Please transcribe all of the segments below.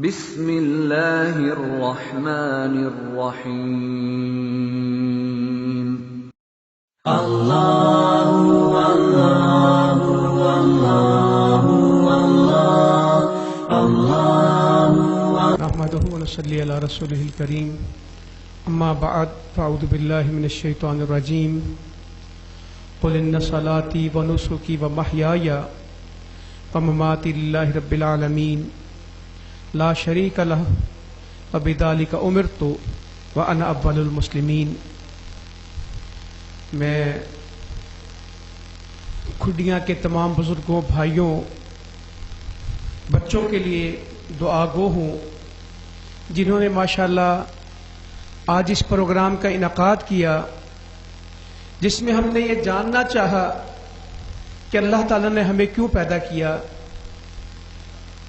بسم اللہ الرحمن الرحیم اللہ اللہ اللہ اللہ اللہ نحمده ونصلي على رسوله الكريم اما بعد فاعوذ بالله من الشيطان الرجيم قل ان صلاتي ونسكي ومحياي ومماتي لله رب العالمين لا شريك له وبذلك امرت وانا اول المسلمين۔ میں کھڈیاں کے تمام بزرگوں، بھائیوں، بچوں کے لیے دعا گو ہوں جنہوں نے ماشاءاللہ آج اس پروگرام کا انعقاد کیا، جس میں ہم نے یہ جاننا چاہا کہ اللہ تعالیٰ نے ہمیں کیوں پیدا کیا،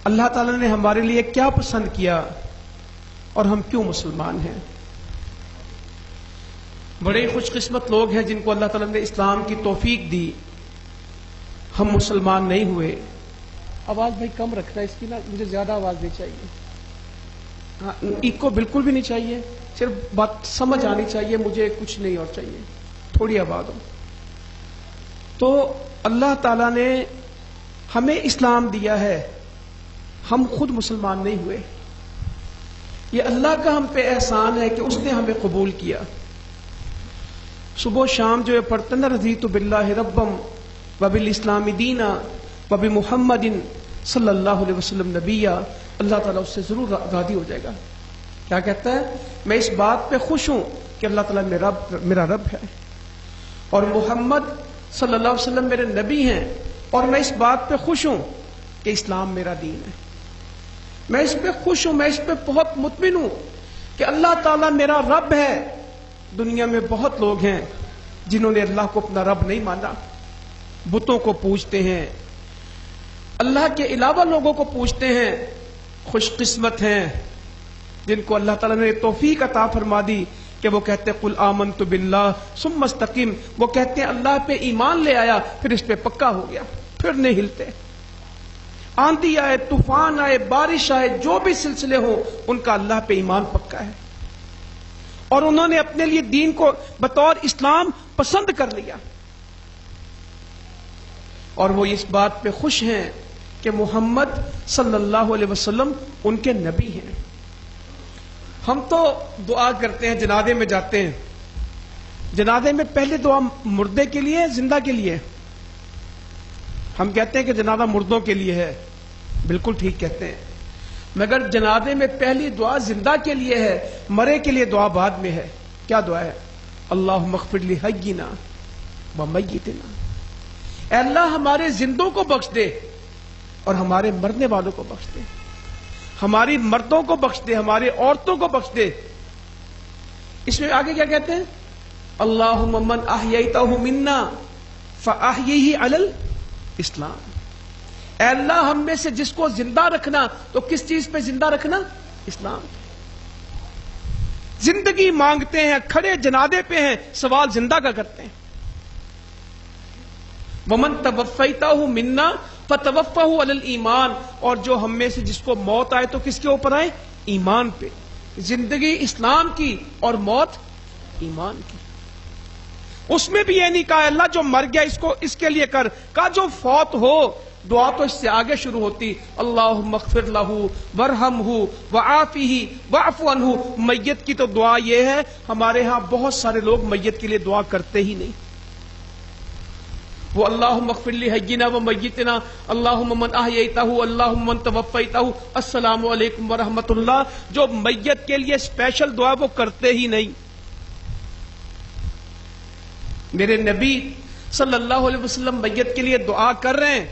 اللہ تعالیٰ نے ہمارے لیے کیا پسند کیا اور ہم کیوں مسلمان ہیں۔ بڑے خوش قسمت لوگ ہیں جن کو اللہ تعالیٰ نے اسلام کی توفیق دی، ہم مسلمان نہیں ہوئے۔ آواز بھائی کم رکھنا، اس کی نا مجھے زیادہ آواز نہیں چاہیے، ہاں ایکو بالکل بھی نہیں چاہیے، صرف بات سمجھ آنی چاہیے، مجھے کچھ نہیں اور چاہیے، تھوڑی آواز ہو۔ تو اللہ تعالیٰ نے ہمیں اسلام دیا ہے، ہم خود مسلمان نہیں ہوئے، یہ اللہ کا ہم پہ احسان ہے کہ اس نے ہمیں قبول کیا۔ صبح و شام جو یہ پڑھتے ہیں رضیت باللہ ربم وبالاسلام دینا وبمحمد صلی اللہ علیہ وسلم نبیہ، اللہ تعالیٰ اس سے ضرور راضی ہو جائے گا۔ کیا کہتا ہے؟ میں اس بات پہ خوش ہوں کہ اللہ تعالیٰ میرا رب ہے، اور محمد صلی اللہ علیہ وسلم میرے نبی ہیں، اور میں اس بات پہ خوش ہوں کہ اسلام میرا دین ہے۔ میں اس پہ خوش ہوں، میں اس پہ بہت مطمئن ہوں کہ اللہ تعالیٰ میرا رب ہے۔ دنیا میں بہت لوگ ہیں جنہوں نے اللہ کو اپنا رب نہیں مانا، بتوں کو پوجتے ہیں، اللہ کے علاوہ لوگوں کو پوجتے ہیں۔ خوش قسمت ہیں جن کو اللہ تعالیٰ نے توفیق عطا فرما دی کہ وہ کہتے ہیں قل آمنت باللہ ثم استقم، وہ کہتے ہیں اللہ پہ ایمان لے آیا پھر اس پہ پکا ہو گیا، پھر نہیں ہلتے۔ آندھی آئے، طوفان آئے، بارش آئے، جو بھی سلسلے ہوں، ان کا اللہ پہ ایمان پکا ہے، اور انہوں نے اپنے لیے دین کو بطور اسلام پسند کر لیا، اور وہ اس بات پہ خوش ہیں کہ محمد صلی اللہ علیہ وسلم ان کے نبی ہیں۔ ہم تو دعا کرتے ہیں، جنازے میں جاتے ہیں، جنازے میں پہلے دعا مردے کے لیے، زندہ کے لیے؟ ہم کہتے ہیں کہ جنازہ مردوں کے لیے ہے، بالکل ٹھیک کہتے ہیں، مگر جنازے میں پہلی دعا زندہ کے لیے ہے، مرے کے لیے دعا بعد میں ہے۔ کیا دعا ہے؟ اللہم اغفر لحینا ومیتنا، اے اللہ ہمارے زندوں کو بخش دے اور ہمارے مرنے والوں کو بخش دے، ہماری مردوں کو بخش دے، ہماری عورتوں کو بخش دے۔ اس میں آگے کیا کہتے ہیں؟ اللہم من احییتہ منا فاحیہ علی الاسلام، اے اللہ ہم میں سے جس کو زندہ رکھنا، تو کس چیز پہ زندہ رکھنا؟ اسلام۔ زندگی مانگتے ہیں، کھڑے جنازے پہ ہیں، سوال زندہ کا کرتے ہیں۔ ومن توفیتہ منا فتوفہ علی الایمان، اور جو ہم میں سے جس کو موت آئے تو کس کے اوپر آئے؟ ایمان پہ۔ زندگی اسلام کی اور موت ایمان کی۔ اس میں بھی یہ نہیں کہا اللہ جو مر گیا اس کے لیے کر، کہا جو فوت ہو، دعا تو اس سے آگے شروع ہوتی، اللہم اغفر لہ وارحمہ وعافہ واعف عنہ۔ میت کی تو دعا یہ ہے، ہمارے ہاں بہت سارے لوگ میت کے لیے دعا کرتے ہی نہیں۔ وہ اللہم اغفر لحینا ومیتنا، اللہم من احییتہ، اللہم من توفیتہ، السلام علیکم ورحمۃ اللہ، جو میت کے لیے اسپیشل دعا وہ کرتے ہی نہیں۔ میرے نبی صلی اللہ علیہ وسلم میت کے لیے دعا کر رہے ہیں،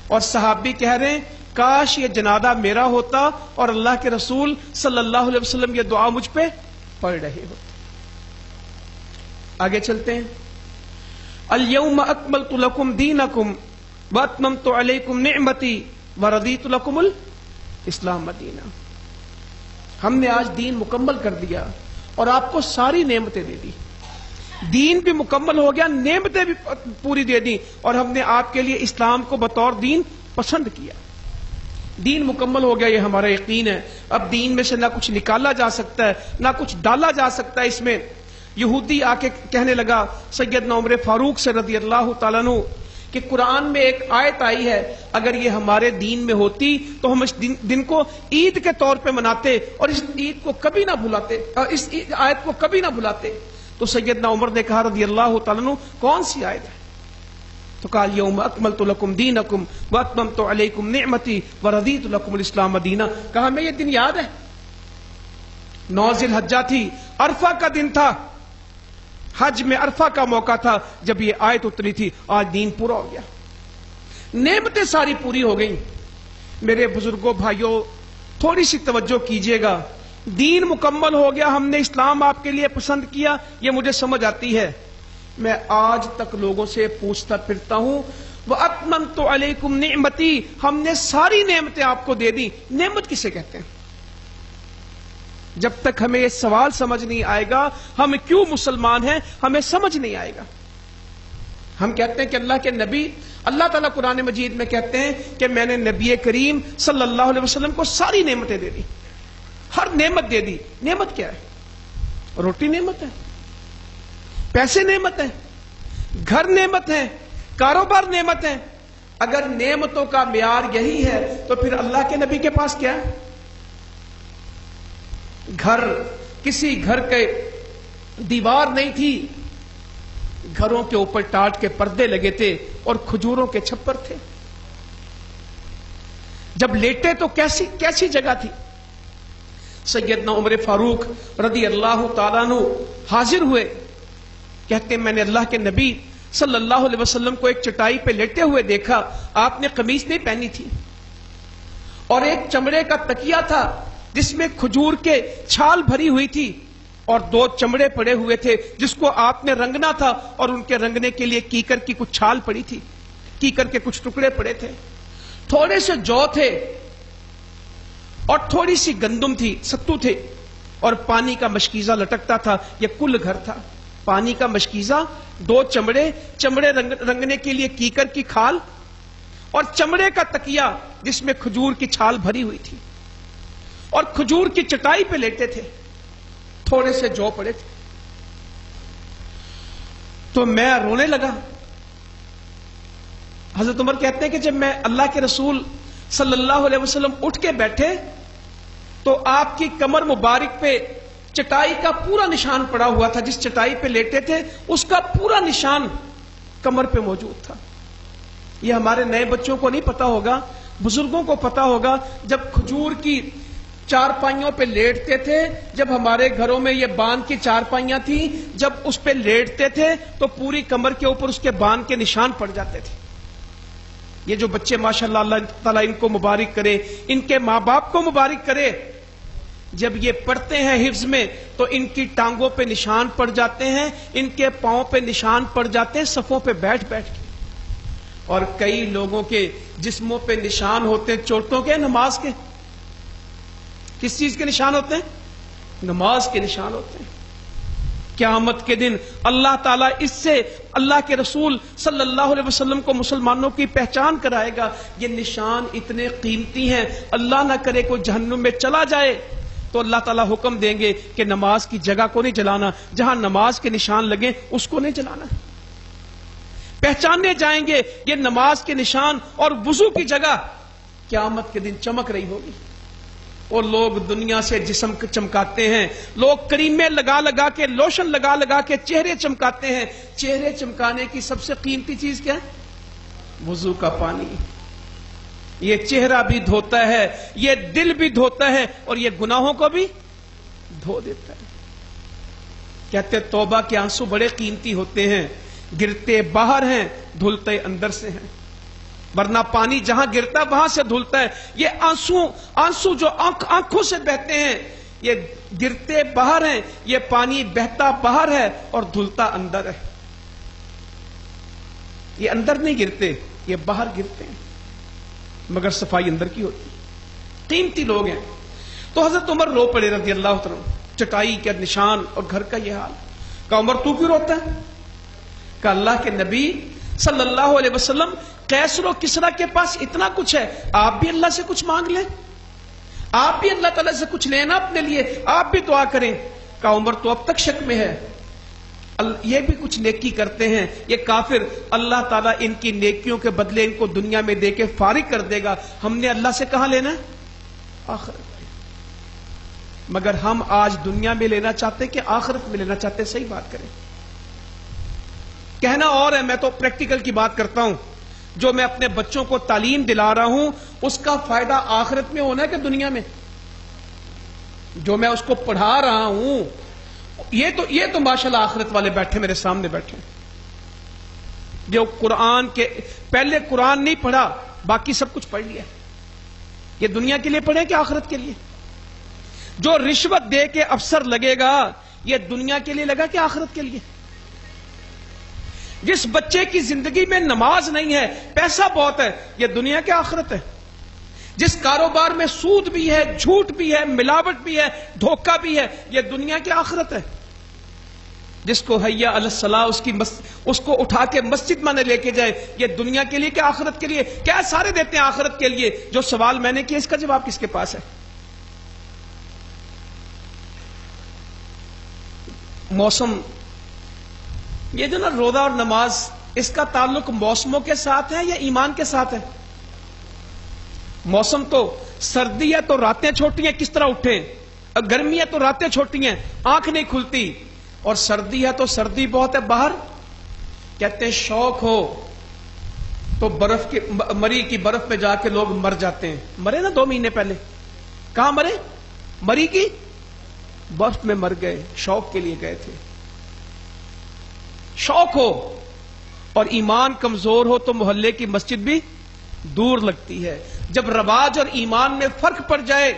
اور صحابی کہہ رہے ہیں کاش یہ جنازہ میرا ہوتا اور اللہ کے رسول صلی اللہ علیہ وسلم یہ دعا مجھ پہ پڑھ رہے ہوتے۔ آگے چلتے ہیں۔ الیوم اکملت لکم دینکم واتممت علیکم نعمتی ورضیت لکم الاسلام دینا، ہم نے آج دین مکمل کر دیا اور آپ کو ساری نعمتیں دے دی، دین بھی مکمل ہو گیا، نعمتیں بھی پوری دے دی، اور ہم نے آپ کے لیے اسلام کو بطور دین پسند کیا۔ دین مکمل ہو گیا، یہ ہمارا یقین ہے. اب دین میں سے نہ کچھ نکالا جا سکتا ہے نہ کچھ ڈالا جا سکتا ہے اس میں. یہودی آ کے کہنے لگا سیدنا عمر فاروق سے رضی اللہ تعالیٰ عنہ کہ قرآن میں ایک آیت آئی ہے، اگر یہ ہمارے دین میں ہوتی تو ہم اس دن کو عید کے طور پہ مناتے اور اس عید کو کبھی نہ بھلاتے، اور اس آیت کو کبھی نہ بھلاتے. تو سیدنا عمر نے کہا رضی اللہ تعالیٰ عنہ کون سی آیت ہے؟ تو کہا یوم اکملت لکم دینکم واتممت علیکم نعمتی ورضیت لکم الاسلام دینا. کہا ہمیں یہ دن یاد ہے، 9 ذی الحجہ تھی، عرفہ کا دن تھا، حج میں عرفہ کا موقع تھا جب یہ آیت اتری تھی. آج دین پورا ہو گیا، نعمتیں ساری پوری ہو گئیں. میرے بزرگوں بھائیوں تھوڑی سی توجہ کیجئے گا، دین مکمل ہو گیا، ہم نے اسلام آپ کے لیے پسند کیا، یہ مجھے سمجھ آتی ہے. میں آج تک لوگوں سے پوچھتا پھرتا ہوں وَأَتْمَمْتُ عَلَيْكُمْ نِعْمَتِي، ہم نے ساری نعمتیں آپ کو دے دی. نعمت کسے کہتے ہیں؟ جب تک ہمیں یہ سوال سمجھ نہیں آئے گا ہم کیوں مسلمان ہیں ہمیں سمجھ نہیں آئے گا. ہم کہتے ہیں کہ اللہ کے نبی، اللہ تعالیٰ قرآن مجید میں کہتے ہیں کہ میں نے نبی کریم صلی اللہ علیہ وسلم کو ساری نعمتیں دے دی، ہر نعمت دے دی. نعمت کیا ہے؟ روٹی نعمت ہے، پیسے نعمت ہیں، گھر نعمت ہے، کاروبار نعمت ہے. اگر نعمتوں کا معیار یہی ہے تو پھر اللہ کے نبی کے پاس کیا ہے؟ گھر، کسی گھر کے دیوار نہیں تھی، گھروں کے اوپر ٹاٹ کے پردے لگے تھے اور کھجوروں کے چھپر تھے. جب لیٹے تو کیسی جگہ تھی. سیدنا عمر فاروق رضی اللہ تعالیٰ عنہ حاضر ہوئے، کہتے ہیں میں نے اللہ کے نبی صلی اللہ علیہ وسلم کو ایک چٹائی پہ لیٹے ہوئے دیکھا. آپ نے قمیص نہیں پہنی تھی اور ایک چمڑے کا تکیہ تھا جس میں کھجور کے چھال بھری ہوئی تھی اور 2 چمڑے پڑے ہوئے تھے جس کو آپ نے رنگنا تھا، اور ان کے رنگنے کے لیے کیکر کی کچھ چھال پڑی تھی، کیکر کے کچھ ٹکڑے پڑے تھے، تھوڑے سے جو تھے اور تھوڑی سی گندم تھی، ستو تھے، اور پانی کا مشکیزہ لٹکتا تھا. یہ کل گھر تھا. پانی کا مشکیزہ، 2 چمڑے رنگنے کے لیے کیکر کی کھال اور چمڑے کا تکیہ جس میں کھجور کی چھال بھری ہوئی تھی، اور کھجور کی چٹائی پہ لیٹے تھے، تھوڑے سے جو پڑے تھے. تو میں رونے لگا. حضرت عمر کہتے ہیں کہ جب میں اللہ کے رسول صلی اللہ علیہ وسلم اٹھ کے بیٹھے تو آپ کی کمر مبارک پہ چٹائی کا پورا نشان پڑا ہوا تھا. جس چٹائی پہ لیٹے تھے اس کا پورا نشان کمر پہ موجود تھا. یہ ہمارے نئے بچوں کو نہیں پتا ہوگا، بزرگوں کو پتا ہوگا. جب کھجور کی چارپائیوں پہ لیٹتے تھے، جب ہمارے گھروں میں یہ بان کی چارپائیاں تھیں، جب اس پہ لیٹتے تھے تو پوری کمر کے اوپر اس کے بان کے نشان پڑ جاتے تھے. یہ جو بچے ماشاءاللہ اللہ تعالیٰ ان کو مبارک کرے، ان کے ماں باپ کو مبارک کرے، جب یہ پڑھتے ہیں حفظ میں تو ان کی ٹانگوں پہ نشان پڑ جاتے ہیں، ان کے پاؤں پہ نشان پڑ جاتے ہیں صفوں پہ بیٹھ بیٹھ کے. اور کئی لوگوں کے جسموں پہ نشان ہوتے ہیں چوٹوں کے، نماز کے. کس چیز کے نشان ہوتے ہیں؟ نماز کے نشان ہوتے ہیں. قیامت کے دن اللہ تعالیٰ اس سے اللہ کے رسول صلی اللہ علیہ وسلم کو مسلمانوں کی پہچان کرائے گا. یہ نشان اتنے قیمتی ہیں، اللہ نہ کرے کوئی جہنم میں چلا جائے تو اللہ تعالیٰ حکم دیں گے کہ نماز کی جگہ کو نہیں جلانا، جہاں نماز کے نشان لگیں اس کو نہیں جلانا. پہچانے جائیں گے یہ نماز کے نشان، اور وضو کی جگہ قیامت کے دن چمک رہی ہوگی. اور لوگ دنیا سے جسم چمکاتے ہیں، لوگ کریمیں لگا لگا کے، لوشن لگا لگا کے چہرے چمکاتے ہیں. چہرے چمکانے کی سب سے قیمتی چیز کیا ہے؟ وضو کا پانی. یہ چہرہ بھی دھوتا ہے، یہ دل بھی دھوتا ہے، اور یہ گناہوں کو بھی دھو دیتا ہے. کہتے توبہ کے آنسو بڑے قیمتی ہوتے ہیں، گرتے باہر ہیں دھلتے اندر سے ہیں. ورنہ پانی جہاں گرتا وہاں سے دھلتا ہے. یہ آنسو جو آنکھوں سے بہتے ہیں یہ گرتے باہر ہیں، یہ پانی بہتا باہر ہے اور دھلتا اندر ہے. یہ اندر نہیں گرتے، یہ باہر گرتے ہیں، مگر صفائی اندر کی ہوتی. قیمتی لوگ ہیں. تو حضرت عمر رو پڑے رضی اللہ عنہ. چٹائی کے نشان اور گھر کا یہ حال. کہا عمر تو کیوں روتا ہے؟ کہ اللہ کے نبی صلی اللہ علیہ وسلم قیصر و کسریٰ کے پاس اتنا کچھ ہے، آپ بھی اللہ سے کچھ مانگ لیں، آپ بھی اللہ تعالیٰ سے کچھ لینا اپنے لیے، آپ بھی دعا کریں۔ کہ عمر تو اب تک شک میں ہے، یہ بھی کچھ نیکی کرتے ہیں، یہ کافر، اللہ تعالیٰ ان کی نیکیوں کے بدلے ان کو دنیا میں دے کے فارغ کر دے گا۔ ہم نے اللہ سے کہاں لینا ہے؟ آخرت میں۔ مگر ہم آج دنیا میں لینا چاہتے ہیں کہ آخرت میں لینا چاہتے ہیں؟ صحیح بات کریں۔ کہنا اور ہے، میں تو پریکٹیکل کی بات کرتا ہوں، جو میں اپنے بچوں کو تعلیم دلا رہا ہوں اس کا فائدہ آخرت میں ہونا ہے کہ دنیا میں؟ جو میں اس کو پڑھا رہا ہوں یہ تو ماشاءاللہ آخرت والے بیٹھے میرے سامنے بیٹھے، جو قرآن کے پہلے قرآن نہیں پڑھا باقی سب کچھ پڑھ لیا، یہ دنیا کے لیے پڑھے کہ آخرت کے لیے؟ جو رشوت دے کے افسر لگے گا یہ دنیا کے لیے لگا کہ آخرت کے لیے؟ جس بچے کی زندگی میں نماز نہیں ہے، پیسہ بہت ہے، یہ دنیا کے آخرت ہے؟ جس کاروبار میں سود بھی ہے، جھوٹ بھی ہے، ملاوٹ بھی ہے، دھوکہ بھی ہے، یہ دنیا کی آخرت ہے؟ جس کو حیا علی الصلاح اس کو اٹھا کے مسجد میں لے کے جائے، یہ دنیا کے لیے کہ آخرت کے لیے؟ کیا سارے دیتے ہیں آخرت کے لیے؟ جو سوال میں نے کیا اس کا جواب کس کے پاس ہے؟ موسم، یہ جو نا روزہ اور نماز، اس کا تعلق موسموں کے ساتھ ہے یا ایمان کے ساتھ ہے؟ موسم تو سردی ہے تو راتیں چھوٹی ہیں، کس طرح اٹھیں؟ گرمی ہے تو راتیں چھوٹی ہیں، آنکھ نہیں کھلتی، اور سردی ہے تو سردی بہت ہے باہر، کہتے ہیں شوق ہو تو مری کی برف میں جا کے لوگ مر جاتے ہیں۔ مرے نا 2 مہینے پہلے، کہاں مرے؟ مری کی برف میں مر گئے، شوق کے لیے گئے تھے۔ شوق ہو اور ایمان کمزور ہو تو محلے کی مسجد بھی دور لگتی ہے۔ جب رواج اور ایمان میں فرق پڑ جائے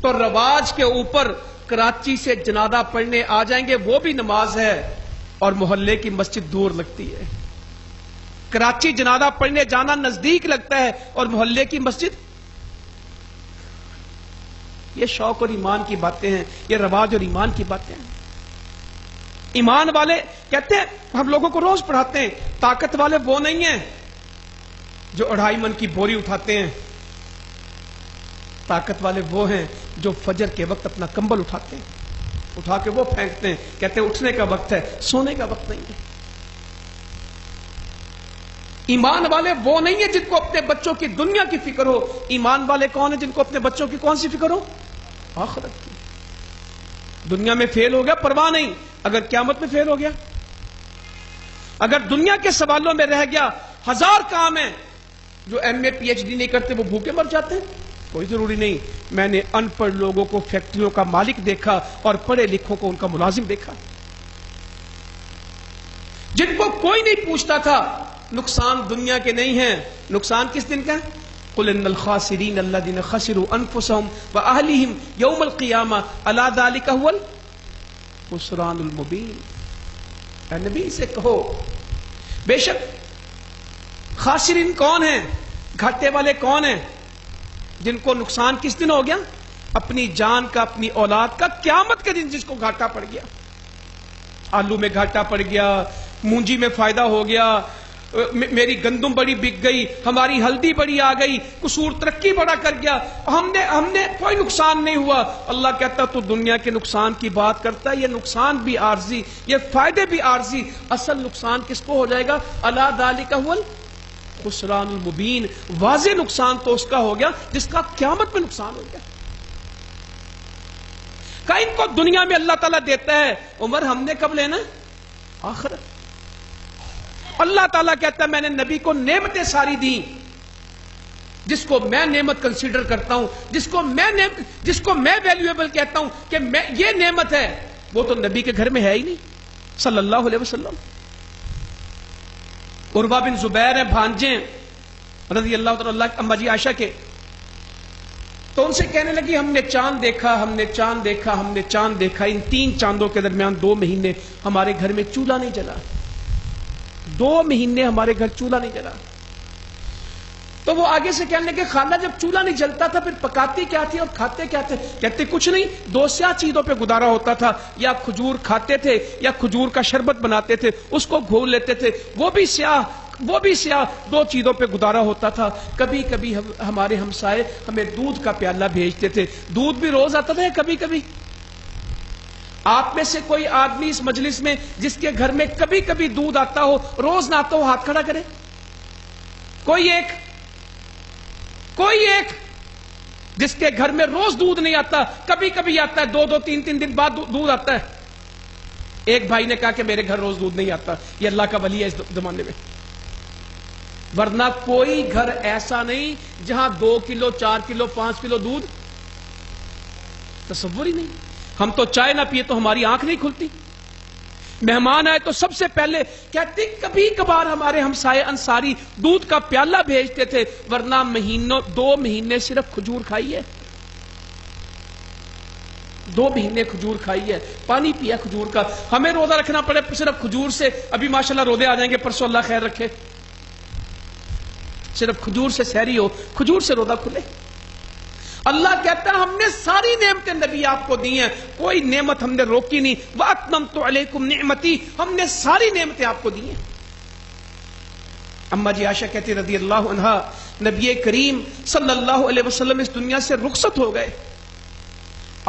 تو رواج کے اوپر کراچی سے جنازہ پڑھنے آ جائیں گے، وہ بھی نماز ہے، اور محلے کی مسجد دور لگتی ہے۔ کراچی جنازہ پڑھنے جانا نزدیک لگتا ہے اور محلے کی مسجد، یہ شوق اور ایمان کی باتیں ہیں، یہ رواج اور ایمان کی باتیں ہیں۔ ایمان والے کہتے ہیں، ہم لوگوں کو روز پڑھاتے ہیں، طاقت والے وہ نہیں ہیں جو 2.5 من کی بوری اٹھاتے ہیں، طاقت والے وہ ہیں جو فجر کے وقت اپنا کمبل اٹھاتے ہیں، اٹھا کے وہ پھینکتے ہیں، کہتے ہیں اٹھنے کا وقت ہے، سونے کا وقت نہیں ہے۔ ایمان والے وہ نہیں ہیں جن کو اپنے بچوں کی دنیا کی فکر ہو، ایمان والے کون ہیں جن کو اپنے بچوں کی کون سی فکر ہو؟ آخرت کی۔ دنیا میں فیل ہو گیا پرواہ نہیں، اگر قیامت میں فیل ہو گیا، اگر دنیا کے سوالوں میں رہ گیا، 1000 کام ہیں، جو MA PhD نہیں کرتے وہ بھوکے مر جاتے ہیں، کوئی ضروری نہیں۔ میں نے ان پڑھ لوگوں کو فیکٹریوں کا مالک دیکھا اور پڑھے لکھوں کو ان کا ملازم دیکھا، جن کو کوئی نہیں پوچھتا تھا۔ نقصان دنیا کے نہیں ہیں، نقصان کس دن کا ہے؟ قل ان الخاسرین الذین خسروا انفسهم واهلهم یوم القیامہ الا ذلک هو الخسران المبین۔ اے نبی سے کہو، بے شک خاسرین کون ہیں، گھاٹے والے کون ہیں؟ جن کو نقصان کس دن ہو گیا؟ اپنی جان کا، اپنی اولاد کا، قیامت کے دن جس کو گھاٹا پڑ گیا۔ آلو میں گھاٹا پڑ گیا، مونجی میں فائدہ ہو گیا، میری گندم بڑی بک گئی، ہماری ہلدی بڑی آ گئی، قصور ترقی بڑا کر گیا، ہم نے کوئی نقصان نہیں ہوا۔ اللہ کہتا تو دنیا کے نقصان کی بات کرتا ہے، یہ نقصان بھی عارضی، یہ فائدے بھی عارضی، اصل نقصان کس کو ہو جائے گا؟ الا ذالک هو الخسران المبین۔ واضح نقصان تو اس کا ہو گیا جس کا قیامت میں نقصان ہو گیا۔ کہ ان کو دنیا میں اللہ تعالیٰ دیتا ہے، عمر ہم نے کب لینا؟ آخرت۔ اللہ تعالیٰ کہتا ہے میں نے نبی کو نعمتیں ساری دی، جس کو میں نعمت کنسیڈر کرتا ہوں، جس کو میں ویلیویبل کہتا ہوں کہ یہ نعمت ہے، وہ تو نبی کے گھر میں ہے ہی نہیں صلی اللہ علیہ وسلم۔ عروہ بن زبیر ہیں، بھانجے رضی اللہ تعالیٰ اما جی عائشہ کے، تو ان سے کہنے لگی ہم نے چاند دیکھا، ہم نے چاند دیکھا، ہم نے چاند دیکھا، ان 3 چاندوں کے درمیان 2 مہینے ہمارے گھر میں چولہا نہیں جلا، 2 مہینے ہمارے گھر چولہا نہیں جلا۔ تو وہ آگے سے کہنے لگے خالہ جب چولہا نہیں جلتا تھا پھر پکاتی کیا تھی اور کھاتے کیا تھے؟ کہتے کچھ نہیں، 2 سیاہ چیزوں پہ گزارا ہوتا تھا، یا کھجور کھاتے تھے یا کھجور کا شربت بناتے تھے، اس کو گھول لیتے تھے، وہ بھی سیاہ، وہ بھی سیاہ، دو چیزوں پہ گزارا ہوتا تھا. کبھی کبھی ہمارے ہمسائے ہمیں دودھ کا پیالہ بھیجتے تھے. دودھ بھی روز آتا تھا یا کبھی کبھی؟ آپ میں سے کوئی آدمی اس مجلس میں جس کے گھر میں کبھی کبھی دودھ آتا ہو، روز نہ آتا ہو، ہاتھ کھڑا کرے. کوئی ایک جس کے گھر میں روز دودھ نہیں آتا، کبھی کبھی آتا ہے، 2-3 دن بعد دودھ آتا ہے. ایک بھائی نے کہا کہ میرے گھر روز دودھ نہیں آتا. یہ اللہ کا ولی ہے اس زمانے میں. ورنہ کوئی گھر ایسا نہیں جہاں 2 کلو 4 کلو 5 کلو دودھ، تصور ہی نہیں. ہم تو چائے نہ پیے تو ہماری آنکھ نہیں کھلتی. مہمان آئے تو سب سے پہلے کہتے کبھی کبھار ہمارے ہمسائے انصاری دودھ کا پیالہ بھیجتے تھے، ورنہ 2 مہینے صرف کھجور کھائی ہے. 2 مہینے کھجور کھائی ہے، پانی پیا کھجور کا. ہمیں روزہ رکھنا پڑے صرف کھجور سے. ابھی ماشاءاللہ روزے آ جائیں گے، پرسوں اللہ خیر رکھے. صرف کھجور سے سحری ہو، کھجور سے روزہ کھلے. اللہ کہتا ہے ہم نے ساری نعمتیں نبی آپ کو دی ہیں، کوئی نعمت ہم نے روکی نہیں. وَأَتْمَمْتُ عَلَيْكُمْ نِعْمَتِي، ہم نے ساری نعمتیں آپ کو دی ہیں. اما جی عائشہ کہتی رضی اللہ عنہا، نبی کریم صلی اللہ علیہ وسلم اس دنیا سے رخصت ہو گئے.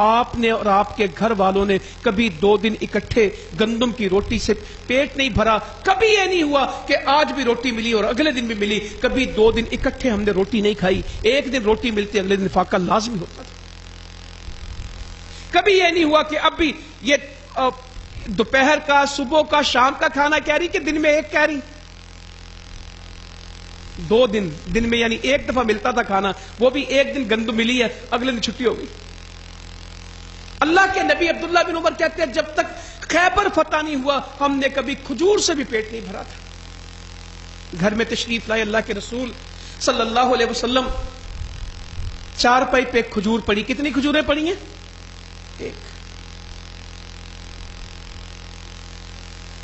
آپ نے اور آپ کے گھر والوں نے کبھی 2 دن اکٹھے گندم کی روٹی سے پیٹ نہیں بھرا. کبھی یہ نہیں ہوا کہ آج بھی روٹی ملی اور اگلے دن بھی ملی. کبھی 2 دن اکٹھے ہم نے روٹی نہیں کھائی. ایک دن روٹی ملتی، اگلے دن فاقہ لازمی ہوتا تھا. کبھی یہ نہیں ہوا کہ اب بھی یہ دوپہر کا، صبح کا، شام کا کھانا کہہ رہی کہ دن میں ایک کہہ رہی. 2 دن میں یعنی ایک دفعہ ملتا تھا کھانا، وہ بھی ایک دن گندم ملی ہے، اگلے دن چھٹی ہو گئی. اللہ کے نبی عبداللہ بن عمر کہتے ہیں جب تک خیبر فتح نہیں ہوا ہم نے کبھی کھجور سے بھی پیٹ نہیں بھرا تھا. گھر میں تشریف لائے اللہ کے رسول صلی اللہ علیہ وسلم، 4 پائی پہ کھجور پڑی. کتنی کھجوریں پڑی ہیں؟ 1.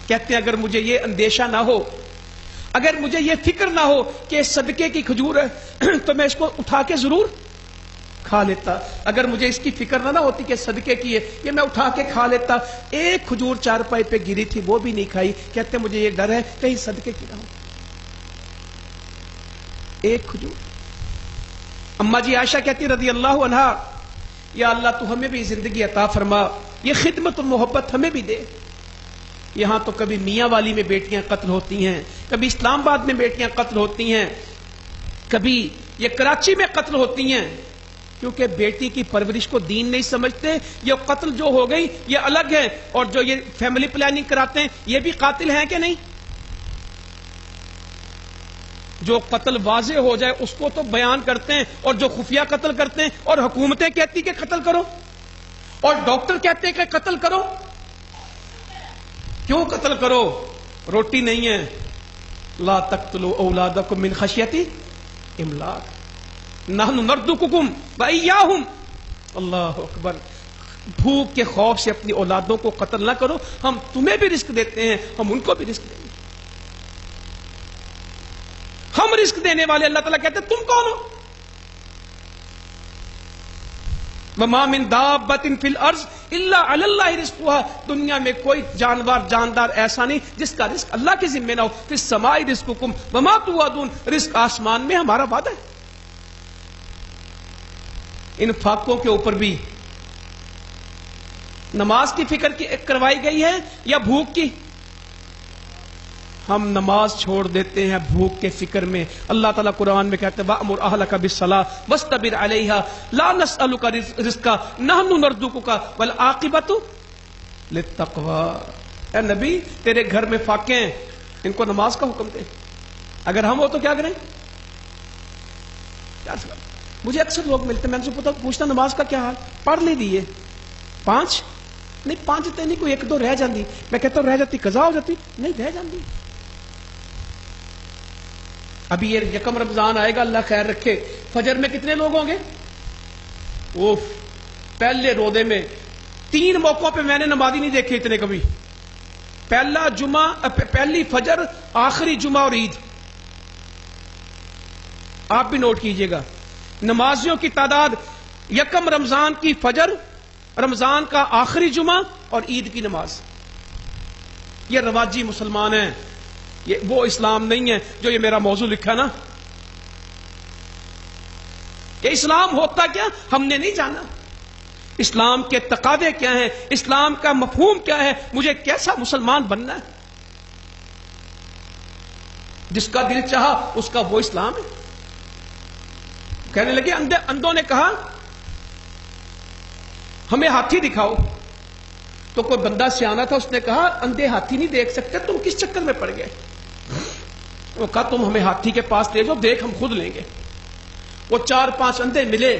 کہتے ہیں اگر مجھے یہ اندیشہ نہ ہو، اگر مجھے یہ فکر نہ ہو کہ صدقے کی کھجور ہے تو میں اس کو اٹھا کے ضرور کھا لیتا. اگر مجھے اس کی فکر نہ ہوتی کہ صدقے کی ہے، یہ میں اٹھا کے کھا لیتا. 1 کھجور 4 پائی پہ گری تھی، وہ بھی نہیں کھائی. کہتے مجھے یہ ڈر ہے کہیں صدقے کی نہ ہو. 1 کھجور. اما جی عائشہ کہتی رضی اللہ عنہا، یا اللہ تو ہمیں بھی زندگی عطا فرما، یہ خدمت اور محبت ہمیں بھی دے. یہاں تو کبھی میاں والی میں بیٹیاں قتل ہوتی ہیں، کبھی اسلام آباد میں بیٹیاں قتل ہوتی ہیں، کبھی یہ کراچی میں قتل ہوتی ہیں، کیونکہ بیٹی کی پرورش کو دین نہیں سمجھتے. یہ قتل جو ہو گئی یہ الگ ہے، اور جو یہ فیملی پلاننگ کراتے ہیں یہ بھی قاتل ہیں کہ نہیں؟ جو قتل واضح ہو جائے اس کو تو بیان کرتے ہیں، اور جو خفیہ قتل کرتے ہیں، اور حکومتیں کہتی کہ قتل کرو، اور ڈاکٹر کہتے ہیں کہ قتل کرو. کیوں قتل کرو؟ روٹی نہیں ہے. لا تقتلوا اولادکم من خشیت املاق نحن نرزقکم وإیاہم. اللہ اکبر. بھوک کے خوف سے اپنی اولادوں کو قتل نہ کرو، ہم تمہیں بھی رزق دیتے ہیں، ہم ان کو بھی رزق دیں گے. ہم رزق دینے والے. اللہ تعالیٰ کہتے ہیں تم کون ہو؟ وما من دابۃ فی الارض الا علی اللہ رزقها. دنیا میں کوئی جاندار ایسا نہیں جس کا رزق اللہ کے ذمہ نہ ہو. فی السماء رزقکم وما توعدون. رزق آسمان میں ہمارا وعدہ ہے. ان فاقوں کے اوپر بھی نماز کی فکر کروائی گئی ہے یا بھوک کی؟ ہم نماز چھوڑ دیتے ہیں بھوک کے فکر میں. اللہ تعالیٰ قرآن میں کہتے ہیں وَأْمُرْ أَهْلَكَ بِالصَّلَاةِ وَاسْتَبِرْ عَلَيْهَا لَا نَسْأَلُكَ رِزْقًا نَحْنُ نَرْزُقُكَ وَالْعَاقِبَةُ لِلتَّقْوَىٰ. اے نبی تیرے گھر میں فاقے ہیں، ان کو نماز کا حکم دے. اگر ہم ہو تو کیا کریں؟ مجھے اکثر لوگ ملتے ہیں، میں ان سے پوچھتا نماز کا کیا حال؟ پڑھ نہیں دیے 5 نہیں 5 تے نہیں، کوئی 1-2 رہ جاندی. میں کہتا ہوں رہ جاتی قضا ہو جاتی؟ نہیں رہ جاندی. ابھی یہ یکم رمضان آئے گا، اللہ خیر رکھے. فجر میں کتنے لوگ ہوں گے؟ اوف. پہلے روزے میں 3 موقعوں پہ میں نے نمازی نہیں دیکھے اتنے کبھی. پہلا جمعہ، پہلی فجر، آخری جمعہ اور عید. آپ بھی نوٹ کیجئے گا. نمازیوں کی تعداد یکم رمضان کی فجر، رمضان کا آخری جمعہ اور عید کی نماز. یہ رواجی مسلمان ہیں. یہ وہ اسلام نہیں ہے جو یہ میرا موضوع لکھا نا. کہ اسلام ہوتا کیا ہم نے نہیں جانا, اسلام کے تقاضے کیا ہیں, اسلام کا مفہوم کیا ہے, مجھے کیسا مسلمان بننا ہے. جس کا دل چاہا اس کا وہ اسلام ہے. کہنے لگے اندھوں نے کہا ہمیں ہاتھی دکھاؤ. تو کوئی بندہ سیانا تھا, اس نے کہا اندھے ہاتھی نہیں دیکھ سکتے, تم کس چکر میں پڑ گئے. وہ کہا تم ہمیں ہاتھی کے پاس لے جاؤ, دیکھ ہم خود لیں گے. وہ 4-5 اندھے ملے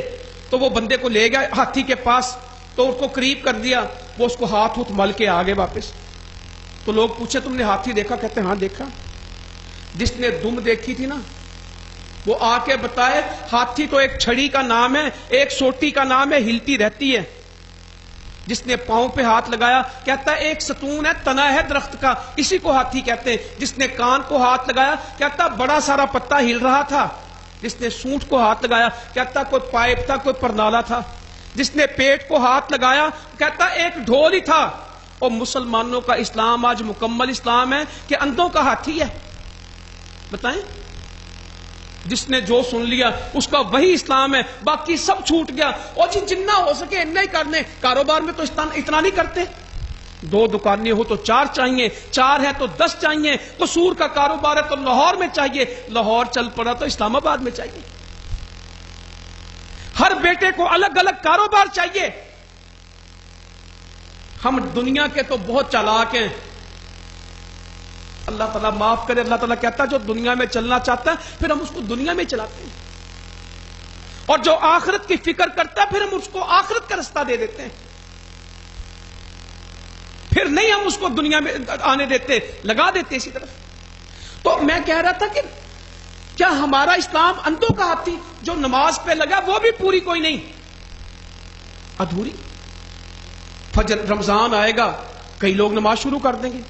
تو وہ بندے کو لے گیا ہاتھی کے پاس, تو اس کو قریب کر دیا, وہ اس کو ہاتھ مل کے آگے واپس. تو لوگ پوچھے تم نے ہاتھی دیکھا؟ کہتے ہاں دیکھا. جس نے دم دیکھی تھی نا وہ آ کے بتائے ہاتھی تو ایک چھڑی کا نام ہے, ایک سوٹی کا نام ہے, ہلتی رہتی ہے. جس نے پاؤں پہ ہاتھ لگایا کہتا ہے ایک ستون ہے, تنا ہے درخت کا, اسی کو ہاتھی کہتے ہیں. جس نے کان کو ہاتھ لگایا کہتا بڑا سارا پتا ہل رہا تھا. جس نے سونٹ کو ہاتھ لگایا کہتا کوئی پائپ تھا, کوئی پرنالا تھا. جس نے پیٹ کو ہاتھ لگایا کہتا ایک ڈھول ہی تھا. اور مسلمانوں کا اسلام آج مکمل اسلام ہے کہ اندھوں کا ہاتھی ہے. بتائیں, جس نے جو سن لیا اس کا وہی اسلام ہے, باقی سب چھوٹ گیا. اور جی جننا ہو سکے اتنا ہی کرنے. کاروبار میں تو اتنا نہیں کرتے, 2 دکانیں ہو تو 4 چاہیے, 4 ہے تو 10 چاہیے. قصور کا کاروبار ہے تو لاہور میں چاہیے, لاہور چل پڑا تو اسلام آباد میں چاہیے. ہر بیٹے کو الگ الگ کاروبار چاہیے. ہم دنیا کے تو بہت چالاک ہیں, اللہ تعالیٰ معاف کرے. اللہ تعالیٰ کہتا ہے جو دنیا میں چلنا چاہتا ہے پھر ہم اس کو دنیا میں چلاتے ہیں, اور جو آخرت کی فکر کرتا ہے پھر ہم اس کو آخرت کا رستہ دے دیتے ہیں. پھر نہیں ہم اس کو دنیا میں آنے دیتے, لگا دیتے اسی طرف. تو میں کہہ رہا تھا کہ کیا ہمارا اسلام اندھوں کا ہاتھی جو نماز پہ لگا وہ بھی پوری کوئی نہیں, ادھوری. فجر رمضان آئے گا, کئی لوگ نماز شروع کر دیں گے.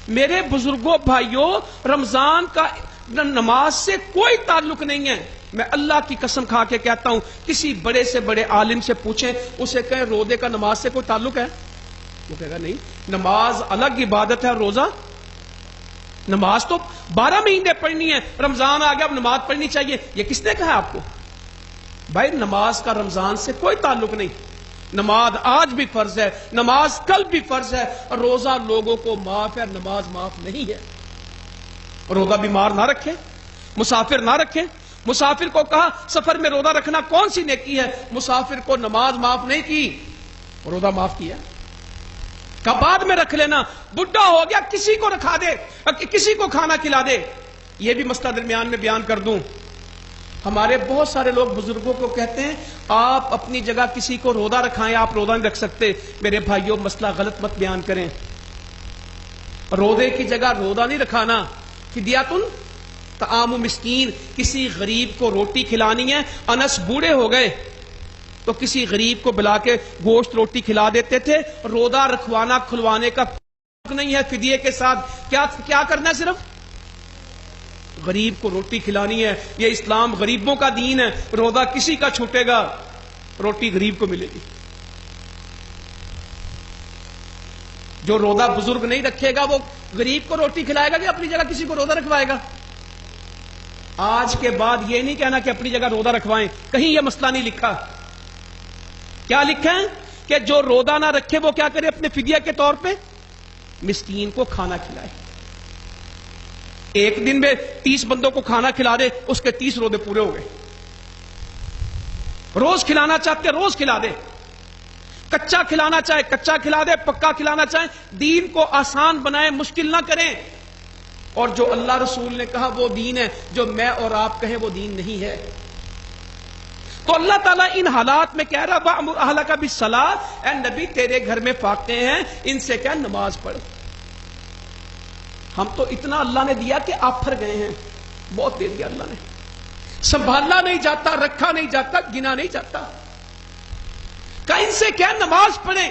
میرے بزرگوں بھائیوں, رمضان کا نماز سے کوئی تعلق نہیں ہے. میں اللہ کی قسم کھا کے کہتا ہوں, کسی بڑے سے بڑے عالم سے پوچھیں, اسے کہیں روزے کا نماز سے کوئی تعلق ہے؟ وہ کہے گا نہیں. نماز الگ عبادت ہے, روزہ نماز تو 12 مہینے پڑھنی ہے, رمضان آ گیا اب نماز پڑھنی چاہیے. یہ کس نے کہا آپ کو؟ بھائی نماز کا رمضان سے کوئی تعلق نہیں. نماز آج بھی فرض ہے, نماز کل بھی فرض ہے. روزہ لوگوں کو معاف ہے, نماز معاف نہیں ہے. روزہ بیمار نہ رکھے, مسافر نہ رکھے. مسافر کو کہا سفر میں روزہ رکھنا کون سی نیکی ہے؟ مسافر کو نماز معاف نہیں کی, روزہ معاف کیا. کا بعد میں رکھ لینا, بڈھا ہو گیا کسی کو رکھا دے, کسی کو کھانا کھلا دے. یہ بھی مسئلہ درمیان میں بیان کر دوں. ہمارے بہت سارے لوگ بزرگوں کو کہتے ہیں آپ اپنی جگہ کسی کو روزہ رکھائیں, آپ روزہ نہیں رکھ سکتے. میرے بھائیوں مسئلہ غلط مت بیان کریں. روزے کی جگہ روزہ نہیں رکھانا. فدیاتن طعام مسکین, کسی غریب کو روٹی کھلانی ہے. انس بوڑھے ہو گئے تو کسی غریب کو بلا کے گوشت روٹی کھلا دیتے تھے. روزہ رکھوانا کھلوانے کا نہیں ہے. فدیے کے ساتھ کیا کرنا ہے؟ صرف غریب کو روٹی کھلانی ہے. یہ اسلام غریبوں کا دین ہے. روزہ کسی کا چھوٹے گا, روٹی غریب کو ملے گی. جو روزہ بزرگ نہیں رکھے گا وہ غریب کو روٹی کھلائے گا کہ اپنی جگہ کسی کو روزہ رکھوائے گا؟ آج کے بعد یہ نہیں کہنا کہ اپنی جگہ روزہ رکھوائیں, کہیں یہ مسئلہ نہیں لکھا. کیا لکھا ہے کہ جو روزہ نہ رکھے وہ کیا کرے؟ اپنے فدیہ کے طور پہ مسکین کو کھانا کھلائے. ایک دن میں 30 بندوں کو کھانا کھلا دے, اس کے 30 روزے پورے ہو گئے. روز کھلانا چاہتے روز کھلا دے, کچا کھلانا چاہے کچا کھلا دے, پکا کھلانا چاہے. دین کو آسان بنائے, مشکل نہ کریں. اور جو اللہ رسول نے کہا وہ دین ہے, جو میں اور آپ کہیں وہ دین نہیں ہے. تو اللہ تعالیٰ ان حالات میں کہہ رہا وَأْمُرْ أَهْلَكَ بِالصَّلَاةِ, اے نبی تیرے گھر میں فاقے ہیں, ان سے کیا نماز پڑھ. ہم تو اتنا اللہ نے دیا کہ آفر گئے ہیں, بہت دے دیا اللہ نے. سنبھالنا نہیں جاتا, رکھا نہیں جاتا, گنا نہیں جاتا. کہ ان سے کیا نماز پڑھیں.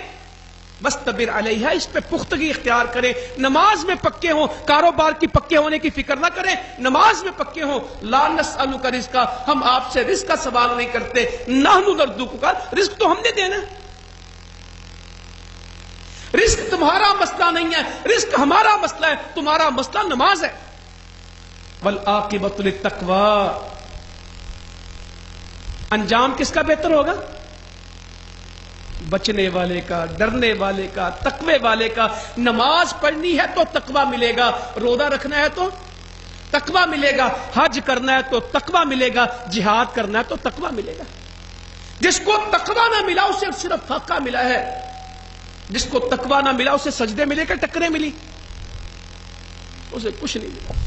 مستبر علیہ, اس پہ پختگی اختیار کریں. نماز میں پکے ہوں, کاروبار کی پکے ہونے کی فکر نہ کریں, نماز میں پکے ہوں. لا نسألک رزقا, ہم آپ سے رزق کا سوال نہیں کرتے. نحن نرزقک, رزق تو ہم نے دینا ہے. رزق تمہارا مسئلہ نہیں ہے, رزق ہمارا مسئلہ ہے. تمہارا مسئلہ نماز ہے. والعاقبۃ للتقوی، انجام کس کا بہتر ہوگا؟ بچنے والے کا، ڈرنے والے کا، تقوی والے کا۔ نماز پڑھنی ہے تو تقوی ملے گا، روزہ رکھنا ہے تو تقوی ملے گا، حج کرنا ہے تو تقوی ملے گا، جہاد کرنا ہے تو تقوی ملے گا۔ جس کو تقوی نہ ملا اسے صرف فاقہ ملا ہے، جس کو تقوی نہ ملا اسے سجدے ملے کہ ٹکریں ملی؟ اسے کچھ نہیں ملا۔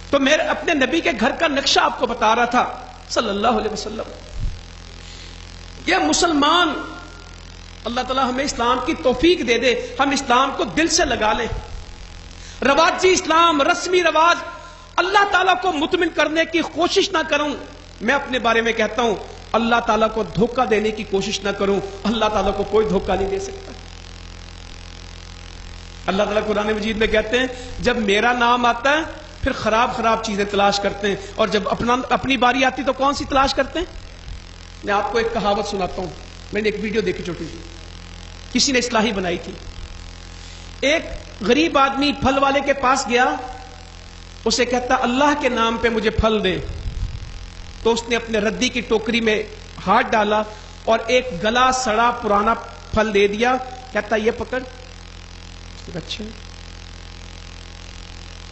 تو میں اپنے نبی کے گھر کا نقشہ آپ کو بتا رہا تھا صلی اللہ علیہ وسلم۔ یہ مسلمان، اللہ تعالیٰ ہمیں اسلام کی توفیق دے دے، ہم اسلام کو دل سے لگا لیں۔ رواجی اسلام، رسمی رواج، اللہ تعالیٰ کو مطمئن کرنے کی کوشش نہ کروں۔ میں اپنے بارے میں کہتا ہوں، اللہ تعالیٰ کو دھوکہ دینے کی کوشش نہ کروں، اللہ تعالیٰ کو کوئی دھوکہ نہیں دے سکتا۔ اللہ تعالیٰ قرآن مجید میں کہتے ہیں جب میرا نام آتا ہے پھر خراب خراب چیزیں تلاش کرتے ہیں، اور جب اپنی باری آتی تو کون سی تلاش کرتے ہیں؟ میں آپ کو ایک کہاوت سناتا ہوں، میں نے ایک ویڈیو دیکھی چھوٹی سی، کسی نے اصلاحی بنائی تھی۔ ایک غریب آدمی پھل والے کے پاس گیا، اسے کہتا اللہ کے نام پہ مجھے پھل دے۔ تو اس نے اپنے ردی کی ٹوکری میں ہاتھ ڈالا اور ایک گلا سڑا پرانا پھل دے دیا، کہتا یہ پکڑ۔ اچھا،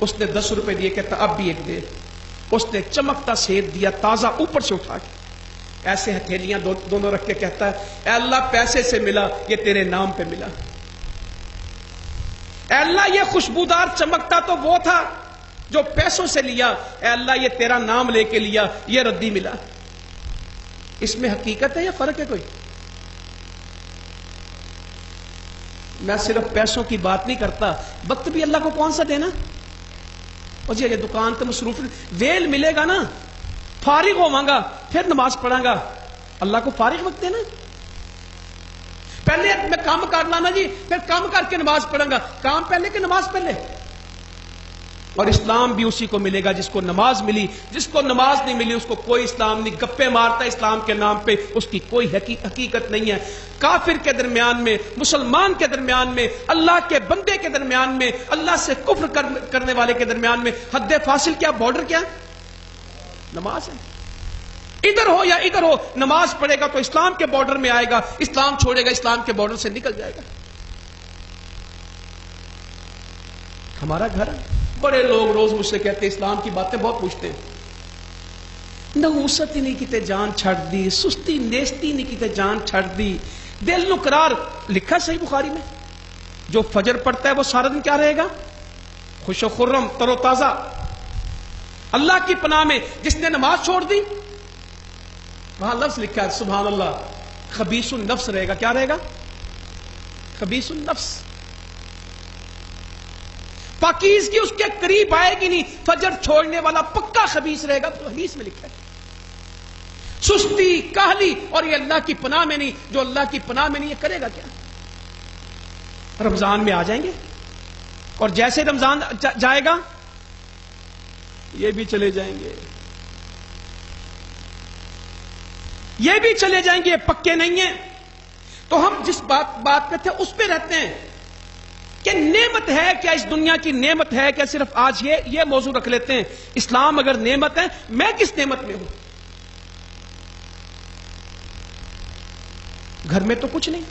اس نے 10 روپے دیے، کہتا اب بھی ایک دے۔ اس نے چمکتا سیب دیا تازہ، اوپر سے اٹھا کے ایسے ہتھیلیاں دونوں رکھ کے کہتا ہے اے اللہ پیسے سے ملا، یہ تیرے نام پہ ملا۔ اے اللہ یہ خوشبودار چمکتا تو وہ تھا جو پیسوں سے لیا، اے اللہ یہ تیرا نام لے کے لیا، یہ ردی ملا۔ اس میں حقیقت ہے یا فرق ہے کوئی؟ میں صرف پیسوں کی بات نہیں کرتا، وقت بھی اللہ کو کون سا دینا؟ اور جی یہ دکان تو مصروف، ویل ملے گا نا، فارغ ہوواں گا پھر نماز پڑھاں گا، اللہ کو فارغ وقت دینا۔ پہلے میں کام کر لانا جی، پھر کام کر کے نماز پڑھاں گا، کام پہلے کہ نماز پہلے؟ اور اسلام بھی اسی کو ملے گا جس کو نماز ملی، جس کو نماز نہیں ملی اس کو کوئی اسلام نہیں۔ گپے مارتا ہے اسلام کے نام پہ، اس کی کوئی حقیقت نہیں ہے۔ کافر کے درمیان میں، مسلمان کے درمیان میں، اللہ کے بندے کے درمیان میں، اللہ سے کفر کرنے والے کے درمیان میں حد فاصل کیا، بارڈر کیا؟ نماز ہے۔ ادھر ہو یا ادھر ہو، نماز پڑھے گا تو اسلام کے بارڈر میں آئے گا، اسلام چھوڑے گا اسلام کے بارڈر سے نکل جائے گا۔ ہمارا گھر ہے، بڑے لوگ روز مجھ سے کہتے ہیں اسلام کی باتیں بہت پوچھتے ہیں، نحوست ہی نہیں کیتے جان چھڑ دی، سستی نیستی نہیں کیتے جان چھڑ دی، دل نو قرار۔ لکھا صحیح بخاری میں جو فجر پڑھتا ہے وہ سارا دن کیا رہے گا؟ خوش و خرم، تر و تازہ۔ اللہ کی پناہ میں جس نے نماز چھوڑ دی، وہاں لفظ لکھا ہے سبحان اللہ، خبیث النفس رہے گا۔ کیا رہے گا؟ خبیث النفس۔ پاکیزگی اس کے قریب آئے گی نہیں، فجر چھوڑنے والا پکا خبیث رہے گا، تو حدیث میں لکھا ہے۔ سستی، کاہلی، اور یہ اللہ کی پناہ میں نہیں، جو اللہ کی پناہ میں نہیں یہ کرے گا کیا؟ رمضان میں آ جائیں گے اور جیسے رمضان جائے گا یہ بھی چلے جائیں گے، یہ بھی چلے جائیں گے، پکے نہیں ہیں۔ تو ہم جس بات پہ تھے اس پہ رہتے ہیں کہ نعمت ہے کیا، اس دنیا کی نعمت ہے کیا؟ صرف آج یہ موضوع رکھ لیتے ہیں، اسلام اگر نعمت ہے میں کس نعمت میں ہوں؟ گھر میں تو کچھ نہیں۔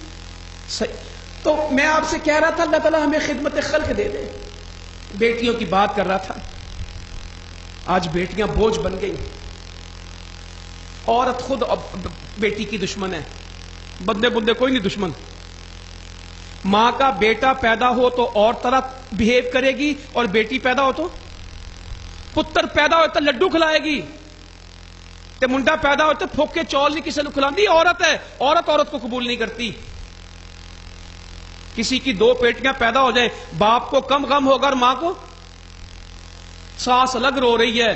تو میں آپ سے کہہ رہا تھا اللہ تعالیٰ ہمیں خدمت خلق دے دے۔ بیٹیوں کی بات کر رہا تھا، آج بیٹیاں بوجھ بن گئی، عورت خود بیٹی کی دشمن ہے، بندے کوئی نہیں دشمن۔ ماں کا بیٹا پیدا ہو تو اور طرح بہیو کرے گی، اور بیٹی پیدا ہو تو، پتر پیدا ہو تو لڈو کھلائے گی، تے منڈا پیدا ہو تو پھوکے چول نہیں کسی نے کھلاندی۔ عورت ہے، عورت کو قبول نہیں کرتی۔ کسی کی 2 بیٹیاں پیدا ہو جائیں، باپ کو کم غم ہوگا اور ماں کو، ساس الگ رو رہی ہے۔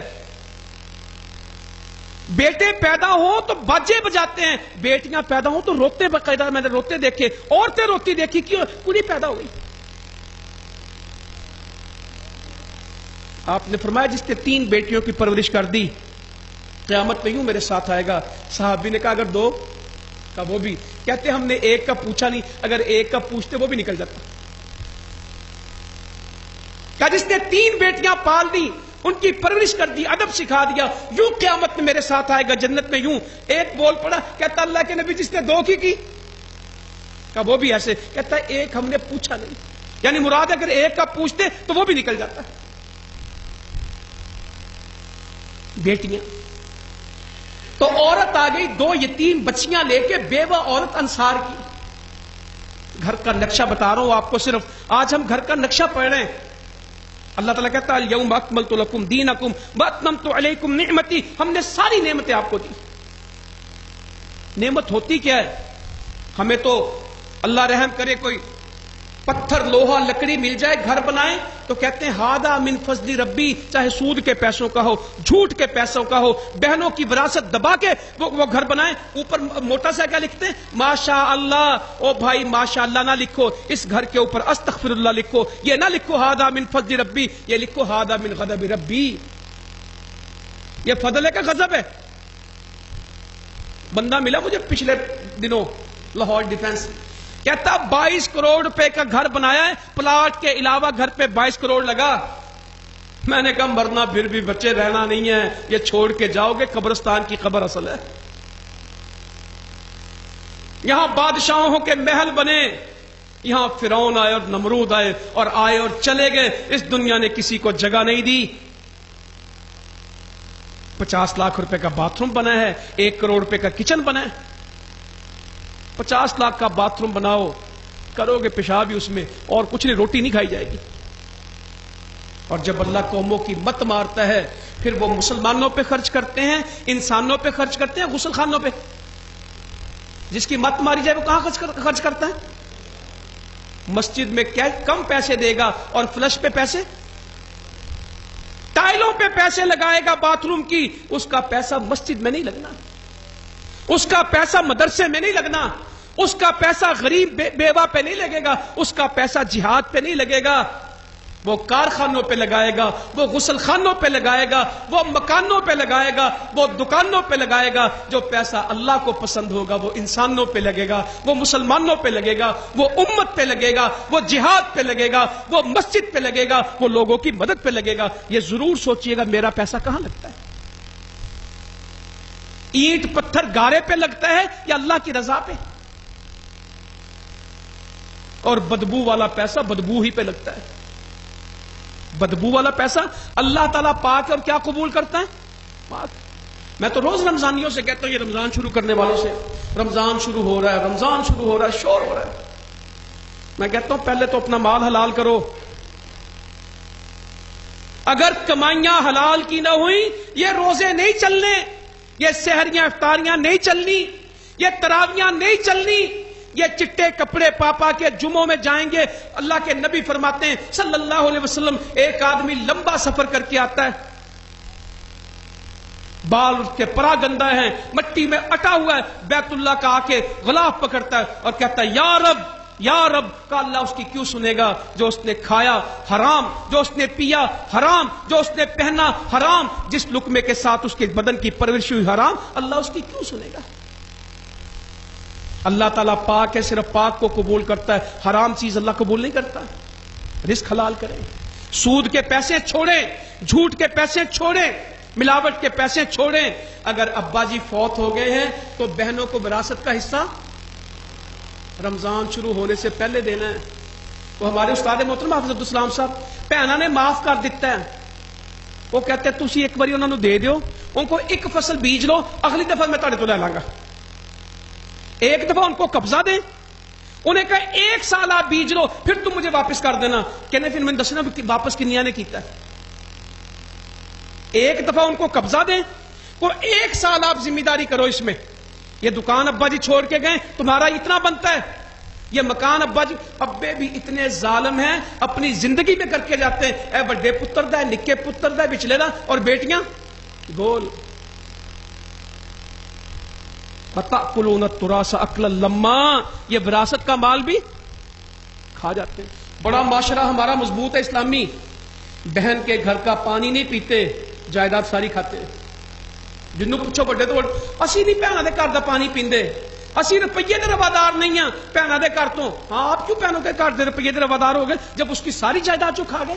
بیٹے پیدا ہو تو باجے بجاتے ہیں، بیٹیاں پیدا ہو تو روتے، باقاعدہ میں نے روتے دیکھے، عورتیں روتی دیکھی، کیوں؟ کڑی پیدا ہو گئی۔ آپ نے فرمایا جس نے 3 بیٹیوں کی پرورش کر دی قیامت میں یوں میرے ساتھ آئے گا۔ صحابی نے کہا اگر 2 کا وہ بھی، کہتے ہم نے 1 کا پوچھا نہیں، اگر 1 کا پوچھتے وہ بھی نکل جاتا۔ کہا جس نے 3 بیٹیاں پال دی، ان کی پرورش کر دی، ادب سکھا دیا، یوں قیامت میں میرے ساتھ آئے گا جنت میں یوں. ایک بول پڑا، کہتا اللہ کے نبی جس نے 2 کی کہا وہ بھی ایسے. کہتا ہے ایک ہم نے پوچھا نہیں، یعنی مراد اگر ایک کا پوچھتے تو وہ بھی نکل جاتا. بیٹیاں تو عورت آ گئی 2 یتیم بچیاں لے کے، بیوہ عورت انصار کی. گھر کا نقشہ بتا رہا ہوں آپ کو، صرف آج ہم گھر کا نقشہ پڑھ رہے ہیں. اللہ تعالیٰ کہتا ہے الیوم اکملت لکم دینکم واتممت علیکم نعمتی، ہم نے ساری نعمتیں آپ کو دی. نعمت ہوتی کیا ہے؟ ہمیں تو اللہ رحم کرے کوئی پتھر لوہا لکڑی مل جائے گھر بنائیں تو کہتے ہیں ہاذا من فضل ربی، چاہے سود کے پیسوں کا ہو، جھوٹ کے پیسوں کا ہو، بہنوں کی وراثت دبا کے وہ گھر بنائیں. اوپر موٹا سا کیا لکھتے ہیں؟ ماشاء اللہ. او بھائی ماشاء اللہ نہ لکھو، اس گھر کے اوپر استغفر اللہ لکھو. یہ نہ لکھو ہاذا من فضل ربی، یہ لکھو ہاذا من غضب ربی. یہ فضل ہے کہ غضب ہے؟ بندہ ملا مجھے پچھلے دنوں لاہور ڈیفنس، کہتا 22 کروڑ روپے کا گھر بنایا ہے، پلاٹ کے علاوہ گھر پہ 22 کروڑ لگا. میں نے کہا مرنا پھر بھی بچے رہنا نہیں ہے، یہ چھوڑ کے جاؤ گے قبرستان کی قبر اصل ہے. یہاں بادشاہوں کے محل بنے، یہاں فرعون آئے اور نمرود آئے اور چلے گئے. اس دنیا نے کسی کو جگہ نہیں دی. 50 لاکھ روپے کا باتھ روم بنا ہے، 1 کروڑ روپے کا کچن بنا ہے. 50 لاکھ کا باتھ روم بناؤ، کرو گے پیشاب ہی اس میں، اور کچھ نہیں، روٹی نہیں کھائی جائے گی. اور جب اللہ قوموں کی مت مارتا ہے پھر وہ مسلمانوں پہ خرچ کرتے ہیں، انسانوں پہ خرچ کرتے ہیں، غسل خانوں پہ. جس کی مت ماری جائے وہ کہاں خرچ کرتا ہے؟ مسجد میں کم پیسے دے گا اور فلش پہ پیسے، ٹائلوں پہ پیسے لگائے گا باتھ روم کی، اس کا پیسہ مسجد میں نہیں لگنا، اس کا پیسہ مدرسے میں نہیں لگنا، اس کا پیسہ غریب بیوہ پہ نہیں لگے گا، اس کا پیسہ جہاد پہ نہیں لگے گا. وہ کارخانوں پہ لگائے گا، وہ غسل خانوں پہ لگائے گا، وہ مکانوں پہ لگائے گا، وہ دکانوں پہ لگائے گا. جو پیسہ اللہ کو پسند ہوگا وہ انسانوں پہ لگے گا، وہ مسلمانوں پہ لگے گا، وہ امت پہ لگے گا، وہ جہاد پہ لگے گا، وہ مسجد پہ لگے گا، وہ لوگوں کی مدد پہ لگے گا. یہ ضرور سوچئے گا میرا پیسہ کہاں لگتا ہے؟ اینٹ پتھر گارے پہ لگتا ہے یا اللہ کی رضا پہ؟ اور بدبو والا پیسہ بدبو ہی پہ لگتا ہے. بدبو والا پیسہ اللہ تعالیٰ پاک اور کیا قبول کرتا ہے؟ پاک. میں تو روز رمضانیوں سے کہتا ہوں، یہ رمضان شروع کرنے والوں سے، رمضان شروع ہو رہا ہے، رمضان شروع ہو رہا ہے، شور ہو رہا ہے. میں کہتا ہوں پہلے تو اپنا مال حلال کرو. اگر کمائیاں حلال کی نہ ہوئی یہ روزے نہیں چلنے، یہ سحریاں افطاریاں نہیں چلنی، یہ تراویاں نہیں چلنی، یہ چٹے کپڑے پاپا کے جمعوں میں جائیں گے. اللہ کے نبی فرماتے ہیں صلی اللہ علیہ وسلم، ایک آدمی لمبا سفر کر کے آتا ہے، بال اس کے پرا گندا ہے، مٹی میں اٹا ہوا ہے، بیت اللہ کا آ کے غلاف پکڑتا ہے اور کہتا ہے یا رب یا رب. کا اللہ اس کی کیوں سنے گا؟ جو اس نے کھایا حرام، جو اس نے پیا حرام، جو اس نے پہنا حرام، جس لقمے کے ساتھ اس کے بدن کی پرورش ہوئی حرام، اللہ اس کی کیوں سنے گا؟ اللہ تعالیٰ پاک ہے، صرف پاک کو قبول کرتا ہے، حرام چیز اللہ قبول نہیں کرتا. رزق حلال کریں، سود کے پیسے چھوڑیں، جھوٹ کے پیسے چھوڑیں، ملاوٹ کے پیسے چھوڑیں. اگر ابا جی فوت ہو گئے ہیں تو بہنوں کو وراثت کا حصہ رمضان شروع ہونے سے پہلے دینا ہے. وہ ہمارے استاد محترم حافظ عبدالسلام صاحب بہنا نے معاف کر دیتا ہے. وہ کہتے ہیں تسی ایک باری انہوں نے دے دیو، ان کو ایک فصل بیج لو، اگلی دفعہ میں تھوڑے تو لے لاں گا. ایک دفعہ ان کو قبضہ دیں، انہیں کہا 1 سال آپ بیج لو پھر تم مجھے واپس کر دینا. کہنے پھر میں نے دسنا واپس کنیا نے کیتا ہے. ایک دفعہ ان کو قبضہ دیں، وہ 1 سال آپ ذمہ داری کرو اس میں. یہ دکان ابا جی چھوڑ کے گئے، تمہارا اتنا بنتا ہے. یہ مکان ابا جی، ابے بھی اتنے ظالم ہیں اپنی زندگی میں کر کے جاتے ہیں، اے بڑے پتر دا، نکے پتر دا، بچلے دا، اور بیٹیاں گول. وَتَأْكُلُونَ التُّرَاثَ أَكْلًا لَمًّا، یہ وراثت کا مال بھی کھا جاتے ہیں. بڑا معاشرہ ہمارا مضبوط ہے اسلامی. بہن کے گھر کا پانی نہیں پیتے، جائیداد ساری کھاتے ہیں. جنوں پوچھو بڑے تو اسی نہیں بہنوں دے گھر دا پانی پیندے، اسی روپیے دے روادار نہیں ہیں بہنوں دے گھر تو. ہاں آپ کیوں بہنوں کے گھر دے روپیے دے روادار ہو گئے جب اس کی ساری جائیداد جو کھا گئے؟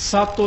7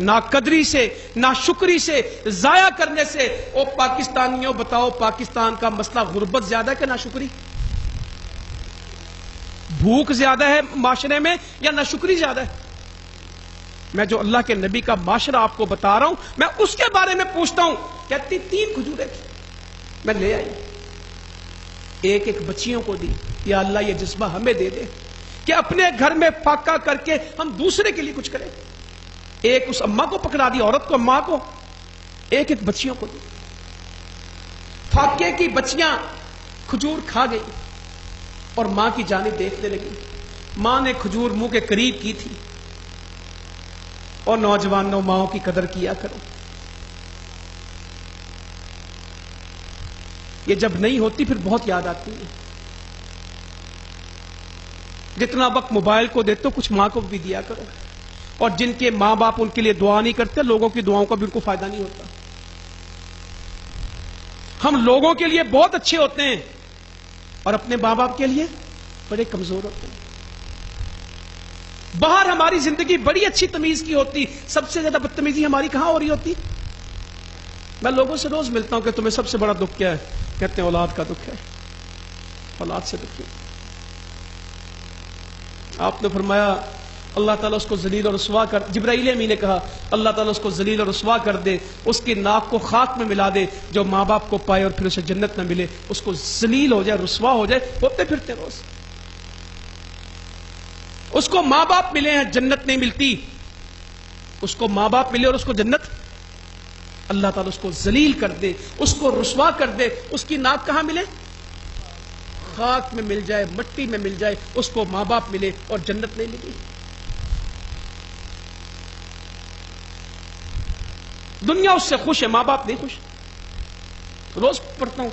ناقدری سے، ناشکری سے، ضائع کرنے سے۔ او پاکستانیوں بتاؤ، پاکستان کا مسئلہ غربت زیادہ ہے کہ ناشکری؟ بھوک زیادہ ہے معاشرے میں یا ناشکری زیادہ ہے؟ میں جو اللہ کے نبی کا معاشرہ آپ کو بتا رہا ہوں، میں اس کے بارے میں پوچھتا ہوں۔ کہتی 3 کھجوریں تھی، میں لے آئی، ایک ایک بچیوں کو دی۔ یا اللہ یہ جذبہ ہمیں دے دے کہ اپنے گھر میں فاقہ کر کے ہم دوسرے کے لیے کچھ کریں۔ ایک اس اماں کو پکڑا دی، عورت کو، اماں کو، ایک ایک بچیوں کو دی۔ فاقے کی بچیاں کھجور کھا گئی اور ماں کی جانب دیکھنے لگی۔ ماں نے کھجور منہ کے قریب کی تھی۔ اور نوجوانوں، ماؤں کی قدر کیا کرو۔ یہ جب نہیں ہوتی پھر بہت یاد آتی ہے۔ جتنا وقت موبائل کو دیتے ہو کچھ ماں کو بھی دیا کرو۔ اور جن کے ماں باپ ان کے لیے دعا نہیں کرتے، لوگوں کی دعاؤں کا بھی ان کو فائدہ نہیں ہوتا۔ ہم لوگوں کے لیے بہت اچھے ہوتے ہیں اور اپنے ماں باپ کے لیے بڑے کمزور ہوتے ہیں۔ باہر ہماری زندگی بڑی اچھی تمیز کی ہوتی، سب سے زیادہ بدتمیزی ہماری کہاں ہو رہی ہوتی؟ میں لوگوں سے روز ملتا ہوں کہ تمہیں سب سے بڑا دکھ کیا ہے؟ کہتے ہیں اولاد کا دکھ ہے، اولاد سے دکھ ہے۔ آپ نے فرمایا اللہ تعالیٰ اس کو ذلیل اور رسوا کر، جبرائیل امین نے کہا اللہ تعالیٰ اس کو ذلیل اور رسوا کر دے، اس کی ناک کو خاک میں ملا دے، جو ماں باپ کو پائے اور پھر اسے جنت نہ ملے، اس کو ذلیل ہو جائے، رسوا ہو جائے۔ ہوتے پھرتے روز اس کو ماں باپ ملے ہیں، جنت نہیں ملتی، اس کو ماں باپ ملے اور اس کو جنت، اللہ تعالیٰ اس کو ذلیل کر دے، اس کو رسوا کر دے، اس کی ناک کہاں ملے؟ خاک میں مل جائے، مٹی میں مل جائے، اس کو ماں باپ ملے اور جنت نہیں ملی۔ دنیا اس سے خوش ہے، ماں باپ نہیں خوش۔ روز پڑھتا ہوں،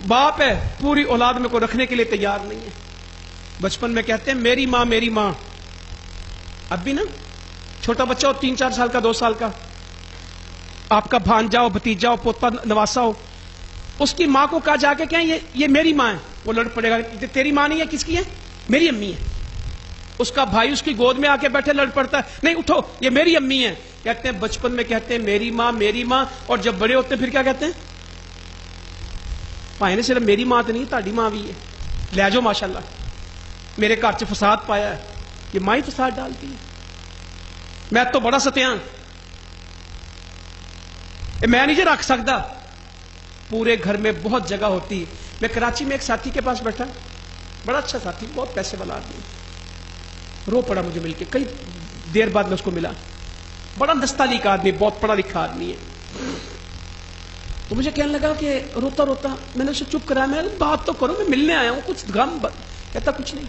باپ ہے، پوری اولاد میں کو رکھنے کے لیے تیار نہیں ہے۔ بچپن میں کہتے ہیں میری ماں میری ماں، اب بھی نا چھوٹا بچہ ہو 3-4 سال کا، 2 سال کا، آپ کا بھانجا ہو، بھتیجا ہو، پوتا نواسا ہو، اس کی ماں کو کہا جا کے کہیں یہ میری ماں ہے، وہ لڑ پڑے گا، تیری ماں نہیں ہے، کس کی ہے؟ میری امی ہے۔ اس کا بھائی اس کی گود میں آ کے بیٹھے لڑ پڑتا ہے، نہیں اٹھو یہ میری امی ہے۔ کہتے ہیں بچپن میں کہتے ہیں میری ماں میری ماں، اور جب بڑے ہوتے ہیں پھر کیا کہتے ہیں؟ پائے نے صرف میری ماں تو نہیں، تاڑی ماں بھی ہے، لے جاؤ ماشاءاللہ، میرے گھر سے فساد پایا ہے، یہ ماں ہی فساد ڈالتی ہے۔ میں تو بڑا ستیان، میں نہیں رکھ سکتا، پورے گھر میں بہت جگہ ہوتی ہے۔ میں کراچی میں ایک ساتھی کے پاس بیٹھا، بڑا اچھا ساتھی، بہت پیسے والا آدمی، رو پڑا مجھے مل کے، کئی دیر بعد میں اس کو ملا، بڑا نستعلیق آدمی، بہت پڑھا لکھا آدمی ہے۔ تو مجھے کہنے لگا کہ روتا روتا، میں نے اسے چپ کرایا، میں بات تو کرو، میں ملنے آیا ہوں، کچھ غم۔ کہتا کچھ نہیں،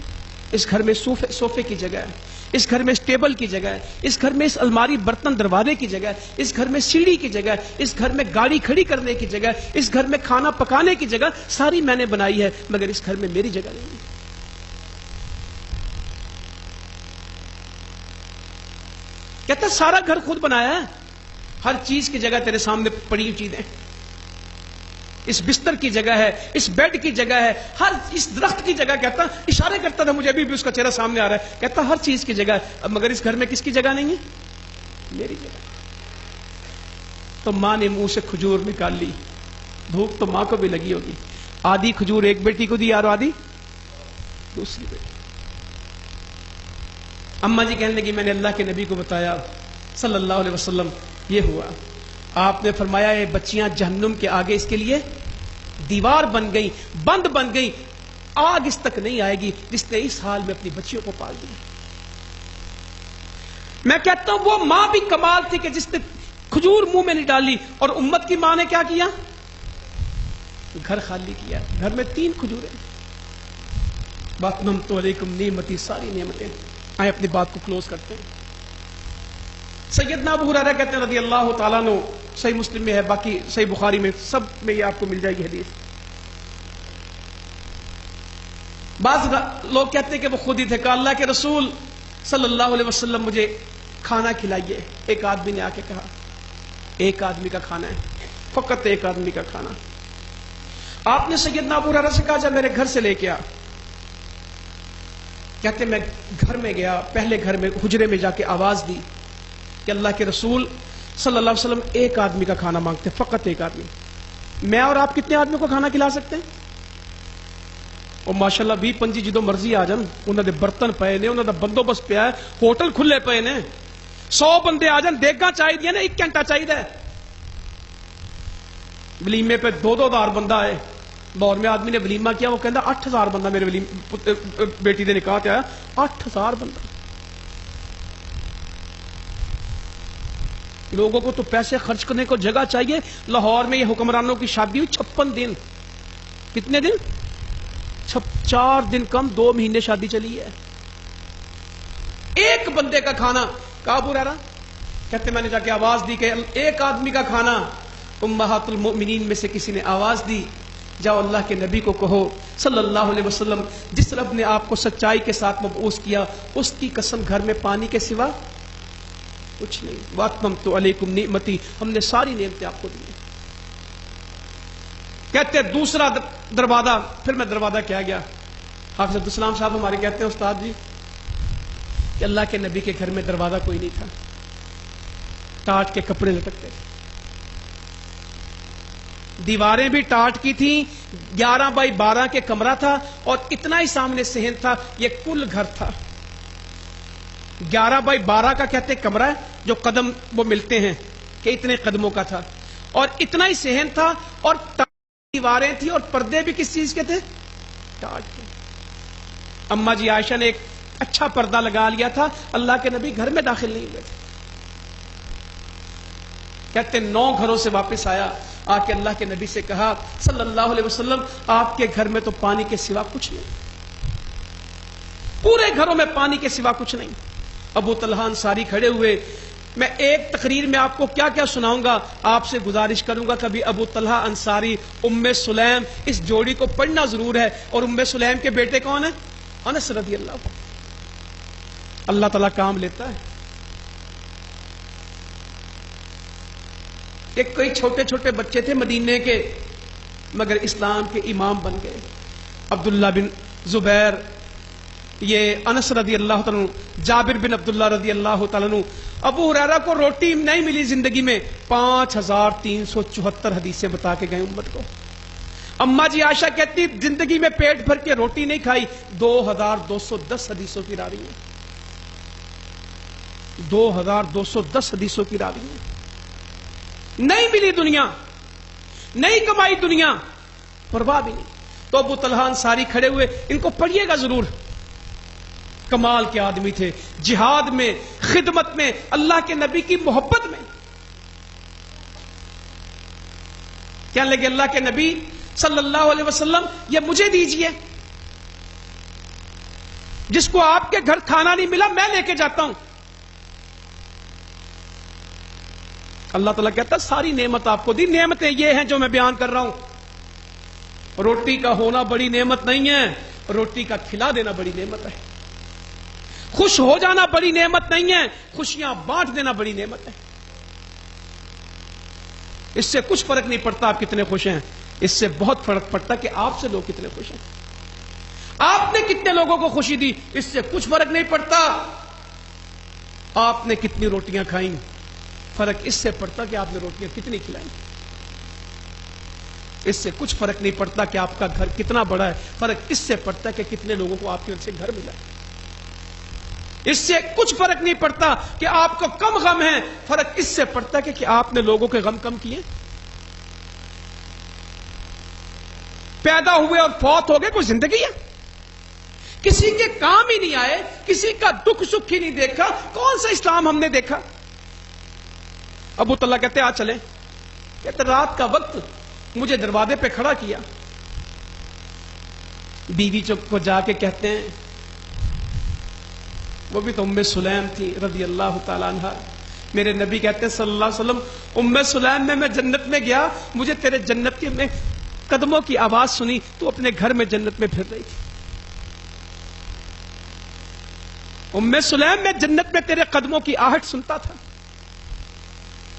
اس گھر میں صوفے کی جگہ ہے، اس گھر میں اس ٹیبل کی جگہ ہے، اس گھر میں اس الماری برتن دروازے کی جگہ ہے، اس گھر میں سیڑھی کی جگہ ہے، اس گھر میں گاڑی کھڑی کرنے کی جگہ ہے، اس گھر میں کھانا پکانے کی جگہ ساری میں نے بنائی ہے، مگر اس گھر میں میری جگہ نہیں ہے۔ کہتا سارا گھر خود بنایا ہے، ہر چیز کی جگہ تیرے سامنے پڑی ہوئی چیزیں، اس بستر کی جگہ ہے، اس بیڈ کی جگہ ہے، ہر اس درخت کی جگہ، کہتا اشارے کرتا تھا، مجھے ابھی بھی اس کا چہرہ سامنے آ رہا ہے، کہتا ہر چیز کی جگہ ہے، مگر اس گھر میں کس کی جگہ نہیں ہے؟ میری جگہ۔ تو ماں نے منہ سے کھجور نکال لی، بھوک تو ماں کو بھی لگی ہوگی، آدھی کھجور ایک بیٹی کو دی اور آدھی دوسری بیٹی۔ اماں جی کہنے لگی میں نے اللہ کے نبی کو بتایا صلی اللہ علیہ وسلم، یہ ہوا۔ آپ نے فرمایا یہ بچیاں جہنم کے آگے اس کے لیے دیوار بن گئی، بند بن گئی، آگ اس تک نہیں آئے گی جس نے اس حال میں اپنی بچیوں کو پال دیا۔ میں کہتا ہوں وہ ماں بھی کمال تھی کہ جس نے کھجور منہ میں نہیں ڈالی، اور امت کی ماں نے کیا کیا؟ گھر خالی کیا، گھر میں 3 کھجوریں۔ وَأَتْمَمْتُ عَلَيْكُمْ نِعْمَتِي، ساری نعمتیں۔ آئے اپنی بات کو کلوز کرتے ہیں۔ سیدنا ابو ہریرہ کہتے ہیں رضی اللہ تعالیٰ عنہ، صحیح مسلم میں ہے، باقی صحیح بخاری میں، سب میں یہ آپ کو مل جائے گی حدیث۔ بعض لوگ کہتے ہیں کہ وہ خود ہی تھے، کہ اللہ کے رسول صلی اللہ علیہ وسلم مجھے کھانا کھلائیے۔ ایک آدمی نے آ کے کہا ایک آدمی کا کھانا ہے، فقط ایک آدمی کا کھانا۔ آپ نے سیدنا ابو ہریرہ سے کہا جا میرے گھر سے لے کے آ۔ کہتے میں گھر میں گیا، پہلے گھر میں حجرے میں جا کے آواز دی، کہ اللہ کے رسول صلی اللہ علیہ وسلم ایک آدمی کا کھانا مانگتے، فقط ایک آدمی. میں اور آپ کتنے آدمیوں کو کھانا کھلا سکتے ہیں؟ اور ماشاءاللہ 20-25 جدو مرضی آ جان، انہوں نے برتن پے نے، انہوں نے بندوبست پیا ہے، ہوٹل کھلے پے نے. 100 بندے آ جان، دیگاں چاہیے نا 1 گھنٹہ چاہیے. ولیمے پہ 2,000 بندہ آئے. لاہور میں آدمی نے ولیمہ کیا، وہ کہتا 8,000 بندہ میرے بیٹی نے نکاح تے آیا. 8,000 بندہ. لوگوں کو تو پیسے خرچ کرنے کو جگہ چاہیے. لاہور میں یہ حکمرانوں کی شادی ہوئی 56 دن. کتنے دن؟ 4 دن کم 2 مہینے شادی چلی ہے. ایک بندے کا کھانا. کہاں پورا رہا؟ کہتے میں نے جا کے آواز دی کہ ایک آدمی کا کھانا. امہات المؤمنین میں سے کسی نے آواز دی، جاؤ اللہ کے نبی کو کہو صلی اللہ علیہ وسلم، جس رب نے آپ کو سچائی کے ساتھ مبعوث کیا اس کی قسم گھر میں پانی کے سوا کچھ نہیں. واتممت علیکم نعمتی، ہم نے ساری نعمتیں آپ کو دی. کہتے دوسرا دروازہ. پھر میں دروازہ کیا گیا. حافظ عبدالسلام صاحب ہمارے کہتے ہیں استاد جی کہ اللہ کے نبی کے گھر میں دروازہ کوئی نہیں تھا، ٹاٹ کے کپڑے لٹکتے تھے. دیواریں بھی ٹاٹ کی تھیں. 11x12 کے کمرہ تھا اور اتنا ہی سامنے صحن تھا. یہ کل گھر تھا. 11x12 کا کہتے کمرہ ہے جو قدم وہ ملتے ہیں کہ اتنے قدموں کا تھا اور اتنا ہی صحن تھا اور دیواریں تھی اور پردے بھی کس چیز کے تھے؟ ٹاٹ کے. اما جی عائشہ نے ایک اچھا پردہ لگا لیا تھا. اللہ کے نبی گھر میں داخل نہیں ہوئے تھے. کہتے 9 گھروں سے واپس آیا، آ کے اللہ کے نبی سے کہا صلی اللہ علیہ وسلم آپ کے گھر میں تو پانی کے سوا کچھ نہیں، پورے گھروں میں پانی کے سوا کچھ نہیں. ابو طلحہ انصاری کھڑے ہوئے. میں ایک تقریر میں آپ کو کیا کیا سناؤں گا، آپ سے گزارش کروں گا کبھی ابو طلحہ انصاری ام سلیم اس جوڑی کو پڑھنا ضرور ہے. اور ام سلیم کے بیٹے کون ہیں؟ انس رضی اللہ عنہ. اللہ تعالیٰ کام لیتا ہے. ایک کئی چھوٹے چھوٹے بچے تھے مدینے کے مگر اسلام کے امام بن گئے. عبداللہ بن زبیر، یہ انس رضی اللہ تعالیٰ عنہ، جابر بن عبداللہ رضی اللہ تعالیٰ عنہ. ابو ہریرہ کو روٹی نہیں ملی زندگی میں، 5374 حدیثیں بتا کے گئے امت کو. اما جی عائشہ کہتی زندگی میں پیٹ بھر کے روٹی نہیں کھائی. 2210 حدیثوں کی راوی ہیں. 2210 حدیثوں کی راوی ہیں. نہیں ملی دنیا، نہیں کمائی دنیا، پرواہ بھی نہیں. تو ابو طلحہ انصاری کھڑے ہوئے. ان کو پڑھیے گا ضرور. کمال کے آدمی تھے، جہاد میں، خدمت میں، اللہ کے نبی کی محبت میں. کہنے لگے اللہ کے نبی صلی اللہ علیہ وسلم یہ مجھے دیجئے، جس کو آپ کے گھر کھانا نہیں ملا میں لے کے جاتا ہوں. اللہ تعالیٰ کہتا ساری نعمت آپ کو دی. نعمتیں یہ ہیں جو میں بیان کر رہا ہوں. روٹی کا ہونا بڑی نعمت نہیں ہے، روٹی کا کھلا دینا بڑی نعمت ہے. خوش ہو جانا بڑی نعمت نہیں ہے، خوشیاں بانٹ دینا بڑی نعمت ہے. اس سے کچھ فرق نہیں پڑتا آپ کتنے خوش ہیں، اس سے بہت فرق پڑتا کہ آپ سے لوگ کتنے خوش ہیں. آپ نے کتنے لوگوں کو خوشی دی، اس سے کچھ فرق نہیں پڑتا. آپ نے کتنی روٹیاں کھائیں، فرق اس سے پڑتا کہ آپ نے روٹیاں کتنی کھلائیں. اس سے کچھ فرق نہیں پڑتا کہ آپ کا گھر کتنا بڑا ہے، فرق اس سے پڑتا کہ کتنے لوگوں کو آپ کی وجہ سے گھر ملا ہے. اس سے کچھ فرق نہیں پڑتا کہ آپ کو کم غم ہے، فرق اس سے پڑتا کہ آپ نے لوگوں کے غم کم کیے. پیدا ہوئے اور فوت ہو گئے کوئی زندگی ہے؟ کسی کے کام ہی نہیں آئے، کسی کا دکھ سکھ ہی نہیں دیکھا. کون سا اسلام ہم نے دیکھا؟ ابو طلحہ کہتے آ چلیں. کہتے رات کا وقت مجھے دروازے پہ کھڑا کیا. بیوی کو جا کے کہتے ہیں، وہ بھی تو ام سلیم تھی رضی اللہ تعالیٰ عنہ. میرے نبی کہتے ہیں صلی اللہ علیہ وسلم ام سلیم میں جنت میں گیا، مجھے تیرے جنت کے میں قدموں کی آواز سنی، تو اپنے گھر میں جنت میں پھر رہی تھی. ام سلیم میں جنت میں تیرے قدموں کی آہٹ سنتا تھا.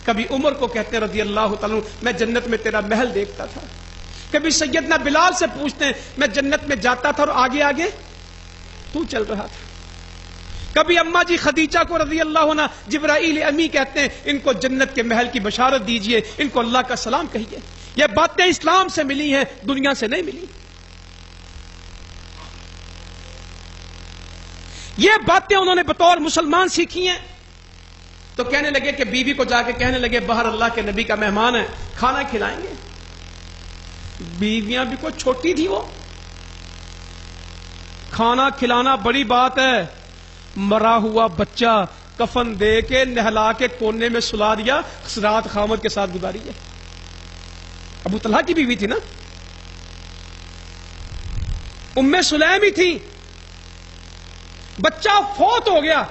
کبھی عمر کو کہتے ہیں رضی اللہ تعالیٰ میں جنت میں تیرا محل دیکھتا تھا. کبھی سیدنا بلال سے پوچھتے ہیں میں جنت میں جاتا تھا اور آگے آگے تو چل رہا تھا. کبھی اماں جی خدیجہ کو رضی اللہ عنہ جبرائیل امی کہتے ہیں ان کو جنت کے محل کی بشارت دیجئے، ان کو اللہ کا سلام کہیے. یہ باتیں اسلام سے ملی ہیں، دنیا سے نہیں ملی. یہ باتیں انہوں نے بطور مسلمان سیکھی ہیں. تو کہنے لگے کہ بیوی کو جا کے کہنے لگے باہر اللہ کے نبی کا مہمان ہے، کھانا کھلائیں گے. بیویاں بھی کوئی چھوٹی تھی، وہ کھانا کھلانا بڑی بات ہے. مرا ہوا بچہ کفن دے کے نہلا کے کونے میں سلا دیا، رات خامد کے ساتھ گزاری ہے. ابو طلحہ کی بیوی تھی نا، ام سلیم ہی تھی. بچہ فوت ہو گیا،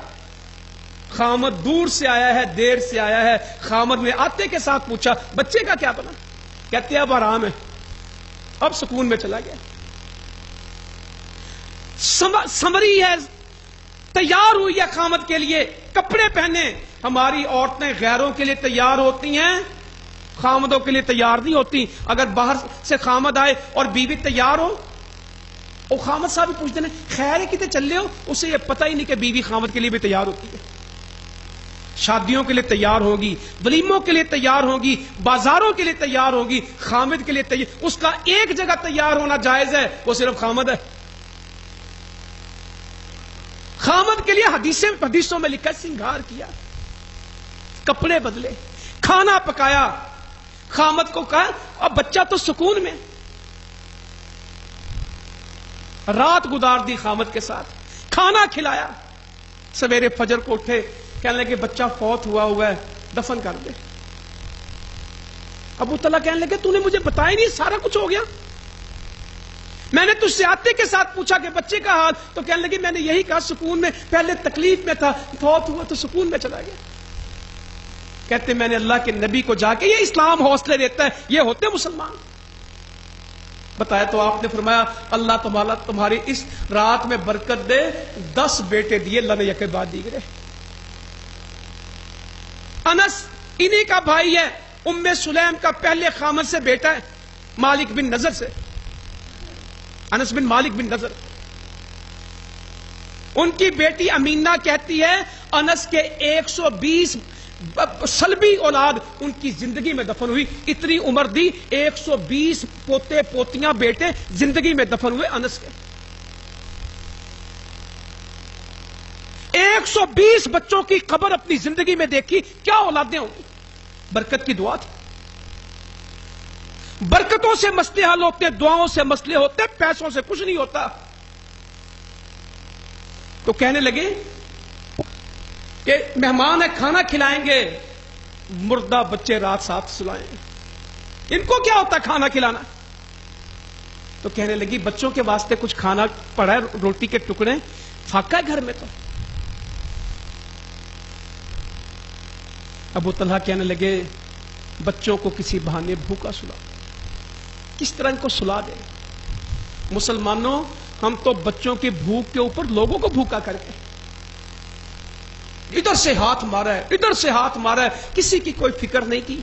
خامد دور سے آیا ہے، دیر سے آیا ہے. خامد نے آتے کے ساتھ پوچھا بچے کا کیا بنا؟ کہتے اب آرام ہے، اب سکون میں چلا گیا. سمری ہے، تیار ہوئی ہے خامد کے لیے، کپڑے پہنے. ہماری عورتیں غیروں کے لیے تیار ہوتی ہیں، خامدوں کے لیے تیار نہیں ہوتی. اگر باہر سے خامد آئے اور بیوی تیار ہو، اور خامد صاحب بھی پوچھتے ہیں خیر ہے کتنے چلے ہو، اسے یہ پتہ ہی نہیں کہ بیوی خامد کے لیے بھی تیار ہوتی ہے. شادیوں کے لیے تیار ہوگی، ولیموں کے لیے تیار ہوگی، بازاروں کے لیے تیار ہوگی. خامد کے لیے تیار، اس کا ایک جگہ تیار ہونا جائز ہے، وہ صرف خامد ہے. خامد کے لیے حدیثوں میں لکھا سنگار کیا، کپڑے بدلے، کھانا پکایا. خامد کو کہا اب بچہ تو سکون میں. رات گزار دی خامد کے ساتھ، کھانا کھلایا. سویرے فجر کو اٹھے، کہنے لگے بچہ فوت ہوا ہے، دفن کر دے. ابو طلحہ کہنے لگے تو نے مجھے بتایا نہیں، سارا کچھ ہو گیا. میں نے تجھ سے آتے کے ساتھ پوچھا کہ بچے کا حال، تو کہنے لگے میں نے یہی کہا سکون میں، پہلے تکلیف میں تھا، فوت ہوا تو سکون میں چلا گیا. کہتے میں نے اللہ کے نبی کو جا کے، یہ اسلام حوصلے دیتا ہے، یہ ہوتے مسلمان. بتایا تو آپ نے فرمایا اللہ تمہاری اس رات میں برکت دے. 10 بیٹے دیے اللہ نے یکے بعد دیگرے. انس انہی کا بھائی ہے، ام سلیم کا پہلے خامد سے بیٹا ہے، مالک بن نضر سے، انس بن مالک بن نضر. ان کی بیٹی امینہ کہتی ہے انس کے 120 سلبی اولاد ان کی زندگی میں دفن ہوئی. اتنی عمر دی، 120 پوتے پوتیاں بیٹے زندگی میں دفن ہوئے انس کے. 120 بچوں کی قبر اپنی زندگی میں دیکھی، کیا اولادیں ہوں گی. برکت کی دعا تھی. برکتوں سے مسئلے حل ہوتے، دعاؤں سے مسئلے ہوتے، پیسوں سے کچھ نہیں ہوتا. تو کہنے لگے کہ مہمان ہے کھانا کھلائیں گے، مردہ بچے رات ساتھ سلائیں گے، ان کو کیا ہوتا کھانا کھلانا. تو کہنے لگی بچوں کے واسطے کچھ کھانا پڑا ہے، روٹی کے ٹکڑے، فاقہ ہے گھر میں. تو ابو طلحہ کہنے لگے بچوں کو کسی بہانے بھوکا سلا. کس طرح ان کو سلا دے؟ مسلمانوں ہم تو بچوں کی بھوک کے اوپر لوگوں کو بھوکا کر کے، ادھر سے ہاتھ مارا ہے، ادھر سے ہاتھ مارا ہے، کسی کی کوئی فکر نہیں کی.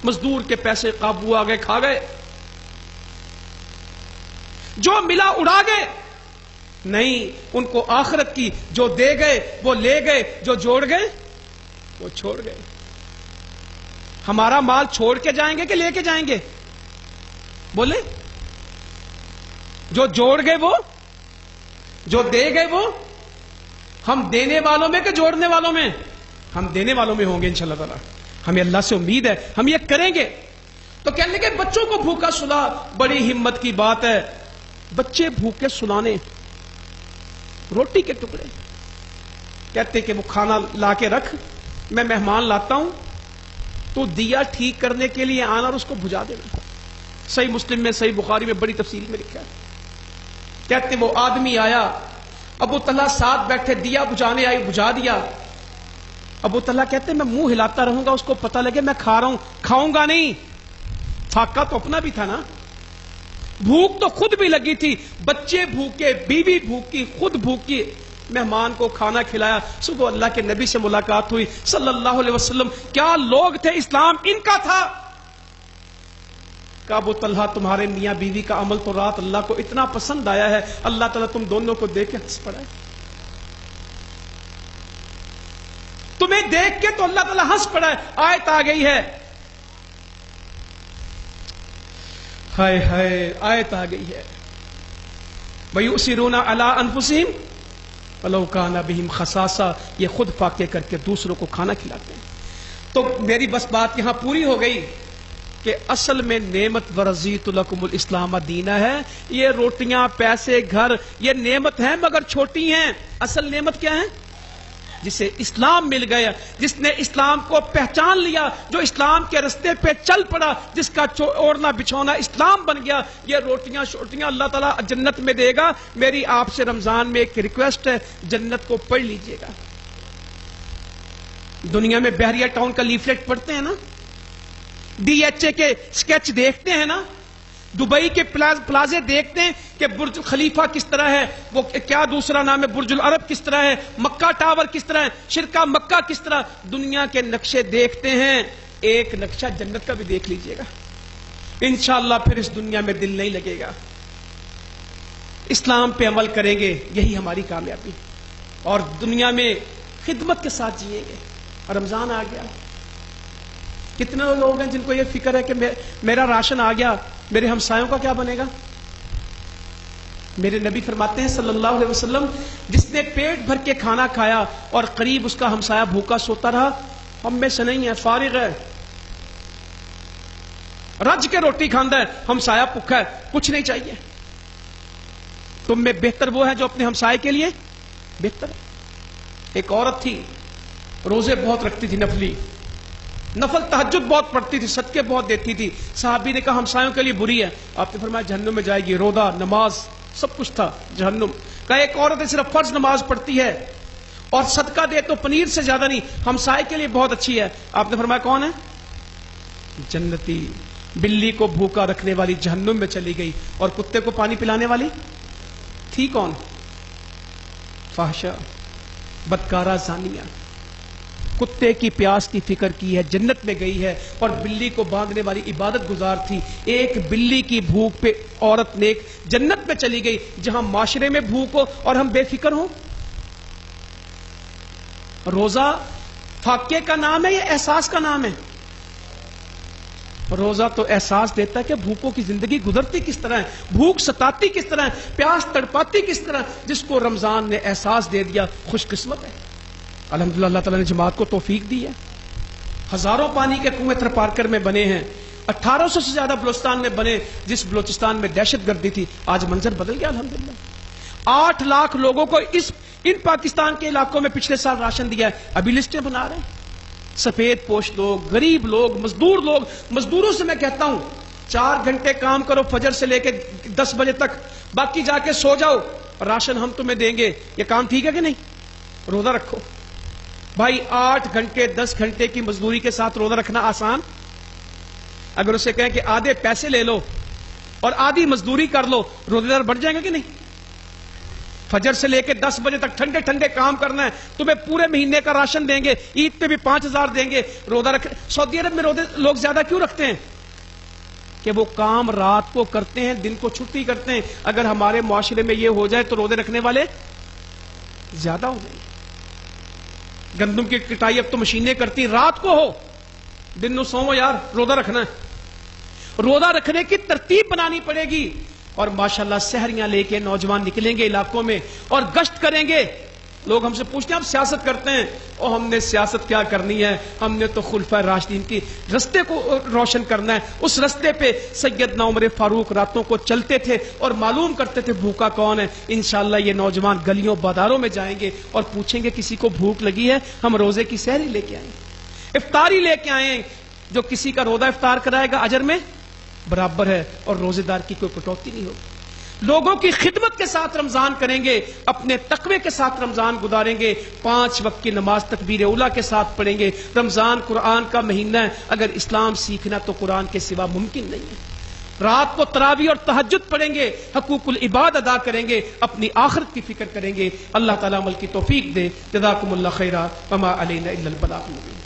مزدور کے پیسے قابو آ گئے، کھا گئے، جو ملا اڑا گئے. نہیں، ان کو آخرت کی، جو دے گئے وہ لے گئے، جو جوڑ گئے وہ چھوڑ گئے. ہمارا مال چھوڑ کے جائیں گے کہ لے کے جائیں گے؟ بولے. جو جوڑ گئے وہ، جو دے گئے وہ. ہم دینے والوں میں کہ جوڑنے والوں میں؟ ہم دینے والوں میں ہوں گے انشاءاللہ تعالی. ہمیں اللہ سے امید ہے، ہم یہ کریں گے. تو کہنے لگے بچوں کو بھوکا سلا، بڑی ہمت کی بات ہے. بچے بھوکے سلانے، روٹی کے ٹکڑے. کہتے کہ وہ کھانا لا کے رکھ، میں مہمان لاتا ہوں، تو دیا ٹھیک کرنے کے لیے آنا اور اس کو بجھا دینا. صحیح مسلم میں، صحیح بخاری میں بڑی تفصیل میں لکھا ہے. کہتے وہ آدمی آیا، ابو طلحہ ساتھ بیٹھے، دیا بجھانے آئی، بجھا دیا. ابو طلحہ کہتے میں منہ ہلاتا رہوں گا، اس کو پتہ لگے میں کھا رہا ہوں، کھاؤں گا نہیں. فاقہ تو اپنا بھی تھا نا، بھوک تو خود بھی لگی تھی، بچے بھوکے، بیوی بھوکی، خود بھوکی. مہمان کو کھانا کھلایا. صبح اللہ کے نبی سے ملاقات ہوئی صلی اللہ علیہ وسلم. کیا لوگ تھے، اسلام ان کا تھا. کہ ابو طلحہ تمہارے میاں بیوی کا عمل تو رات اللہ کو اتنا پسند آیا ہے، اللہ تعالیٰ تم دونوں کو دیکھ کے ہنس پڑا ہے. تمہیں دیکھ کے تو اللہ تعالیٰ ہنس پڑا ہے. آیت آ گئی ہے, ہائے ہائے آیت آ گئی ہے, وَيُؤْثِرُونَ عَلَىٰ أَنفُسِهِمْ وَلَوْ كَانَ بِهِمْ خَصَاصَةٌ, یہ خود فاقے کر کے دوسروں کو کھانا کھلاتے ہیں. تو میری بس بات یہاں پوری ہو گئی کہ اصل میں نعمت وَرَضِيتُ لَكُمُ الْإِسْلَامَ دِينًا ہے. یہ روٹیاں, پیسے, گھر, یہ نعمت ہیں مگر چھوٹی ہیں. اصل نعمت کیا ہے؟ جسے اسلام مل گیا, جس نے اسلام کو پہچان لیا, جو اسلام کے رستے پہ چل پڑا, جس کا اوڑھنا بچھونا اسلام بن گیا. یہ روٹیاں شوٹیاں اللہ تعالیٰ جنت میں دے گا. میری آپ سے رمضان میں ایک ریکویسٹ ہے, جنت کو پڑھ لیجئے گا. دنیا میں بحریہ ٹاؤن کا لیفلیٹ پڑھتے ہیں نا, DHA کے سکیچ دیکھتے ہیں نا, دبئی کے پلازے دیکھتے ہیں کہ برج خلیفہ کس طرح ہے, وہ کیا دوسرا نام ہے, برج العرب کس طرح ہے, مکہ ٹاور کس طرح ہے, شرکا مکہ کس طرح, دنیا کے نقشے دیکھتے ہیں. ایک نقشہ جنت کا بھی دیکھ لیجئے گا, انشاءاللہ پھر اس دنیا میں دل نہیں لگے گا. اسلام پہ عمل کریں گے, یہی ہماری کامیابی, اور دنیا میں خدمت کے ساتھ جیئیں گے. رمضان آ گیا, کتنے لوگ ہیں جن کو یہ فکر ہے کہ میرا راشن آ گیا, میرے ہمسایوں کا کیا بنے گا. میرے نبی فرماتے ہیں صلی اللہ علیہ وسلم, جس نے پیٹ بھر کے کھانا کھایا اور قریب اس کا ہمسایہ بھوکا سوتا رہا, ہم میں سے نہیں ہے, فارغ ہے, رج کے روٹی کھاندا ہے, ہمسایہ بھوکا ہے, کچھ نہیں چاہیے. تم میں بہتر وہ ہے جو اپنے ہمسائے کے لیے بہتر ہے. ایک عورت تھی, روزے بہت رکھتی تھی, نفل تہجد بہت پڑھتی تھی, صدقے بہت دیتی تھی. صحابی نے کہا ہمسایوں کے لیے بری ہے, آپ نے فرمایا جہنم میں جائے گی. روزہ, نماز, سب کچھ تھا, جہنم. کہا ایک عورت ہے صرف فرض نماز پڑھتی ہے اور صدقہ دے تو پنیر سے زیادہ نہیں, ہمسائے کے لیے بہت اچھی ہے. آپ نے فرمایا کون ہے؟ جنتی. بلی کو بھوکا رکھنے والی جہنم میں چلی گئی, اور کتے کو پانی پلانے والی تھی کون؟ فاحشہ, بدکارہ, زانیہ. کتے کی پیاس کی فکر کی ہے, جنت میں گئی ہے, اور بلی کو باندھنے والی عبادت گزار تھی. ایک بلی کی بھوک پہ عورت نیک جنت میں چلی گئی. جہاں معاشرے میں بھوک ہو اور ہم بے فکر ہوں. روزہ فاقے کا نام ہے یا احساس کا نام ہے؟ روزہ تو احساس دیتا ہے کہ بھوکوں کی زندگی گزرتی کس طرح ہے, بھوک ستاتی کس طرح ہے, پیاس تڑپاتی کس طرح. جس کو رمضان نے احساس دے دیا خوش قسمت ہے. الحمدللہ اللہ تعالیٰ نے جماعت کو توفیق دی ہے. ہزاروں پانی کے کنویں تھرپارکر میں بنے ہیں, 1800 سے زیادہ بلوچستان میں بنے. جس بلوچستان میں دہشت گردی تھی آج منظر بدل گیا الحمدللہ. 8 لاکھ لوگوں کو ان پاکستان کے علاقوں میں پچھلے سال راشن دیا ہے. ابھی لسٹیں بنا رہے ہیں. سفید پوش لوگ, غریب لوگ, مزدور. مزدوروں سے میں کہتا ہوں 4 گھنٹے کام کرو فجر سے لے کے 10 بجے تک, باقی جا کے سو جاؤ, راشن ہم تمہیں دیں گے. یہ کام ٹھیک ہے کہ نہیں؟ روزہ رکھو بھائی. 8 گھنٹے 10 گھنٹے کی مزدوری کے ساتھ روزہ رکھنا آسان؟ اگر اسے کہیں کہ آدھے پیسے لے لو اور آدھی مزدوری کر لو, روزے دار بڑھ جائیں گے کہ نہیں؟ فجر سے لے کے 10 بجے تک ٹھنڈے ٹھنڈے کام کرنا ہے, تمہیں پورے مہینے کا راشن دیں گے, عید پہ بھی 5000 دیں گے. روزہ رکھ. سعودی عرب میں روزے لوگ زیادہ کیوں رکھتے ہیں؟ کہ وہ کام رات کو کرتے ہیں, دن کو چھٹی کرتے ہیں. اگر ہمارے معاشرے میں یہ ہو جائے تو روزے رکھنے والے زیادہ ہو جائیں گے. گندم کی کٹائی اب تو مشینیں کرتی, رات کو ہو, دن نو سو یار, روزہ رکھنا ہے. روزہ رکھنے کی ترتیب بنانی پڑے گی. اور ماشاءاللہ سحریاں لے کے نوجوان نکلیں گے علاقوں میں اور گشت کریں گے. لوگ ہم سے پوچھتے ہیں آپ سیاست کرتے ہیں, اور ہم نے سیاست کیا کرنی ہے, ہم نے تو خلفائے راشدین کی رستے کو روشن کرنا ہے. اس رستے پہ سیدنا عمر فاروق راتوں کو چلتے تھے اور معلوم کرتے تھے بھوکا کون ہے. انشاءاللہ یہ نوجوان گلیوں بازاروں میں جائیں گے اور پوچھیں گے کسی کو بھوک لگی ہے, ہم روزے کی سحری لے کے آئیں, افطاری لے کے آئیں. جو کسی کا روزہ افطار کرائے گا اجر میں برابر ہے, اور روزے دار کی کوئی کٹوتی نہیں ہوگی. لوگوں کی خدمت کے ساتھ رمضان کریں گے, اپنے تقوی کے ساتھ رمضان گزاریں گے, 5 وقت کی نماز تکبیر اولیٰ کے ساتھ پڑھیں گے. رمضان قرآن کا مہینہ ہے, اگر اسلام سیکھنا تو قرآن کے سوا ممکن نہیں ہے. رات کو تراویح اور تہجد پڑھیں گے, حقوق العباد ادا کریں گے, اپنی آخرت کی فکر کریں گے. اللہ تعالیٰ عمل کی توفیق دے. جزاکم اللہ خیرا وما علینا الا البلاغ المبین.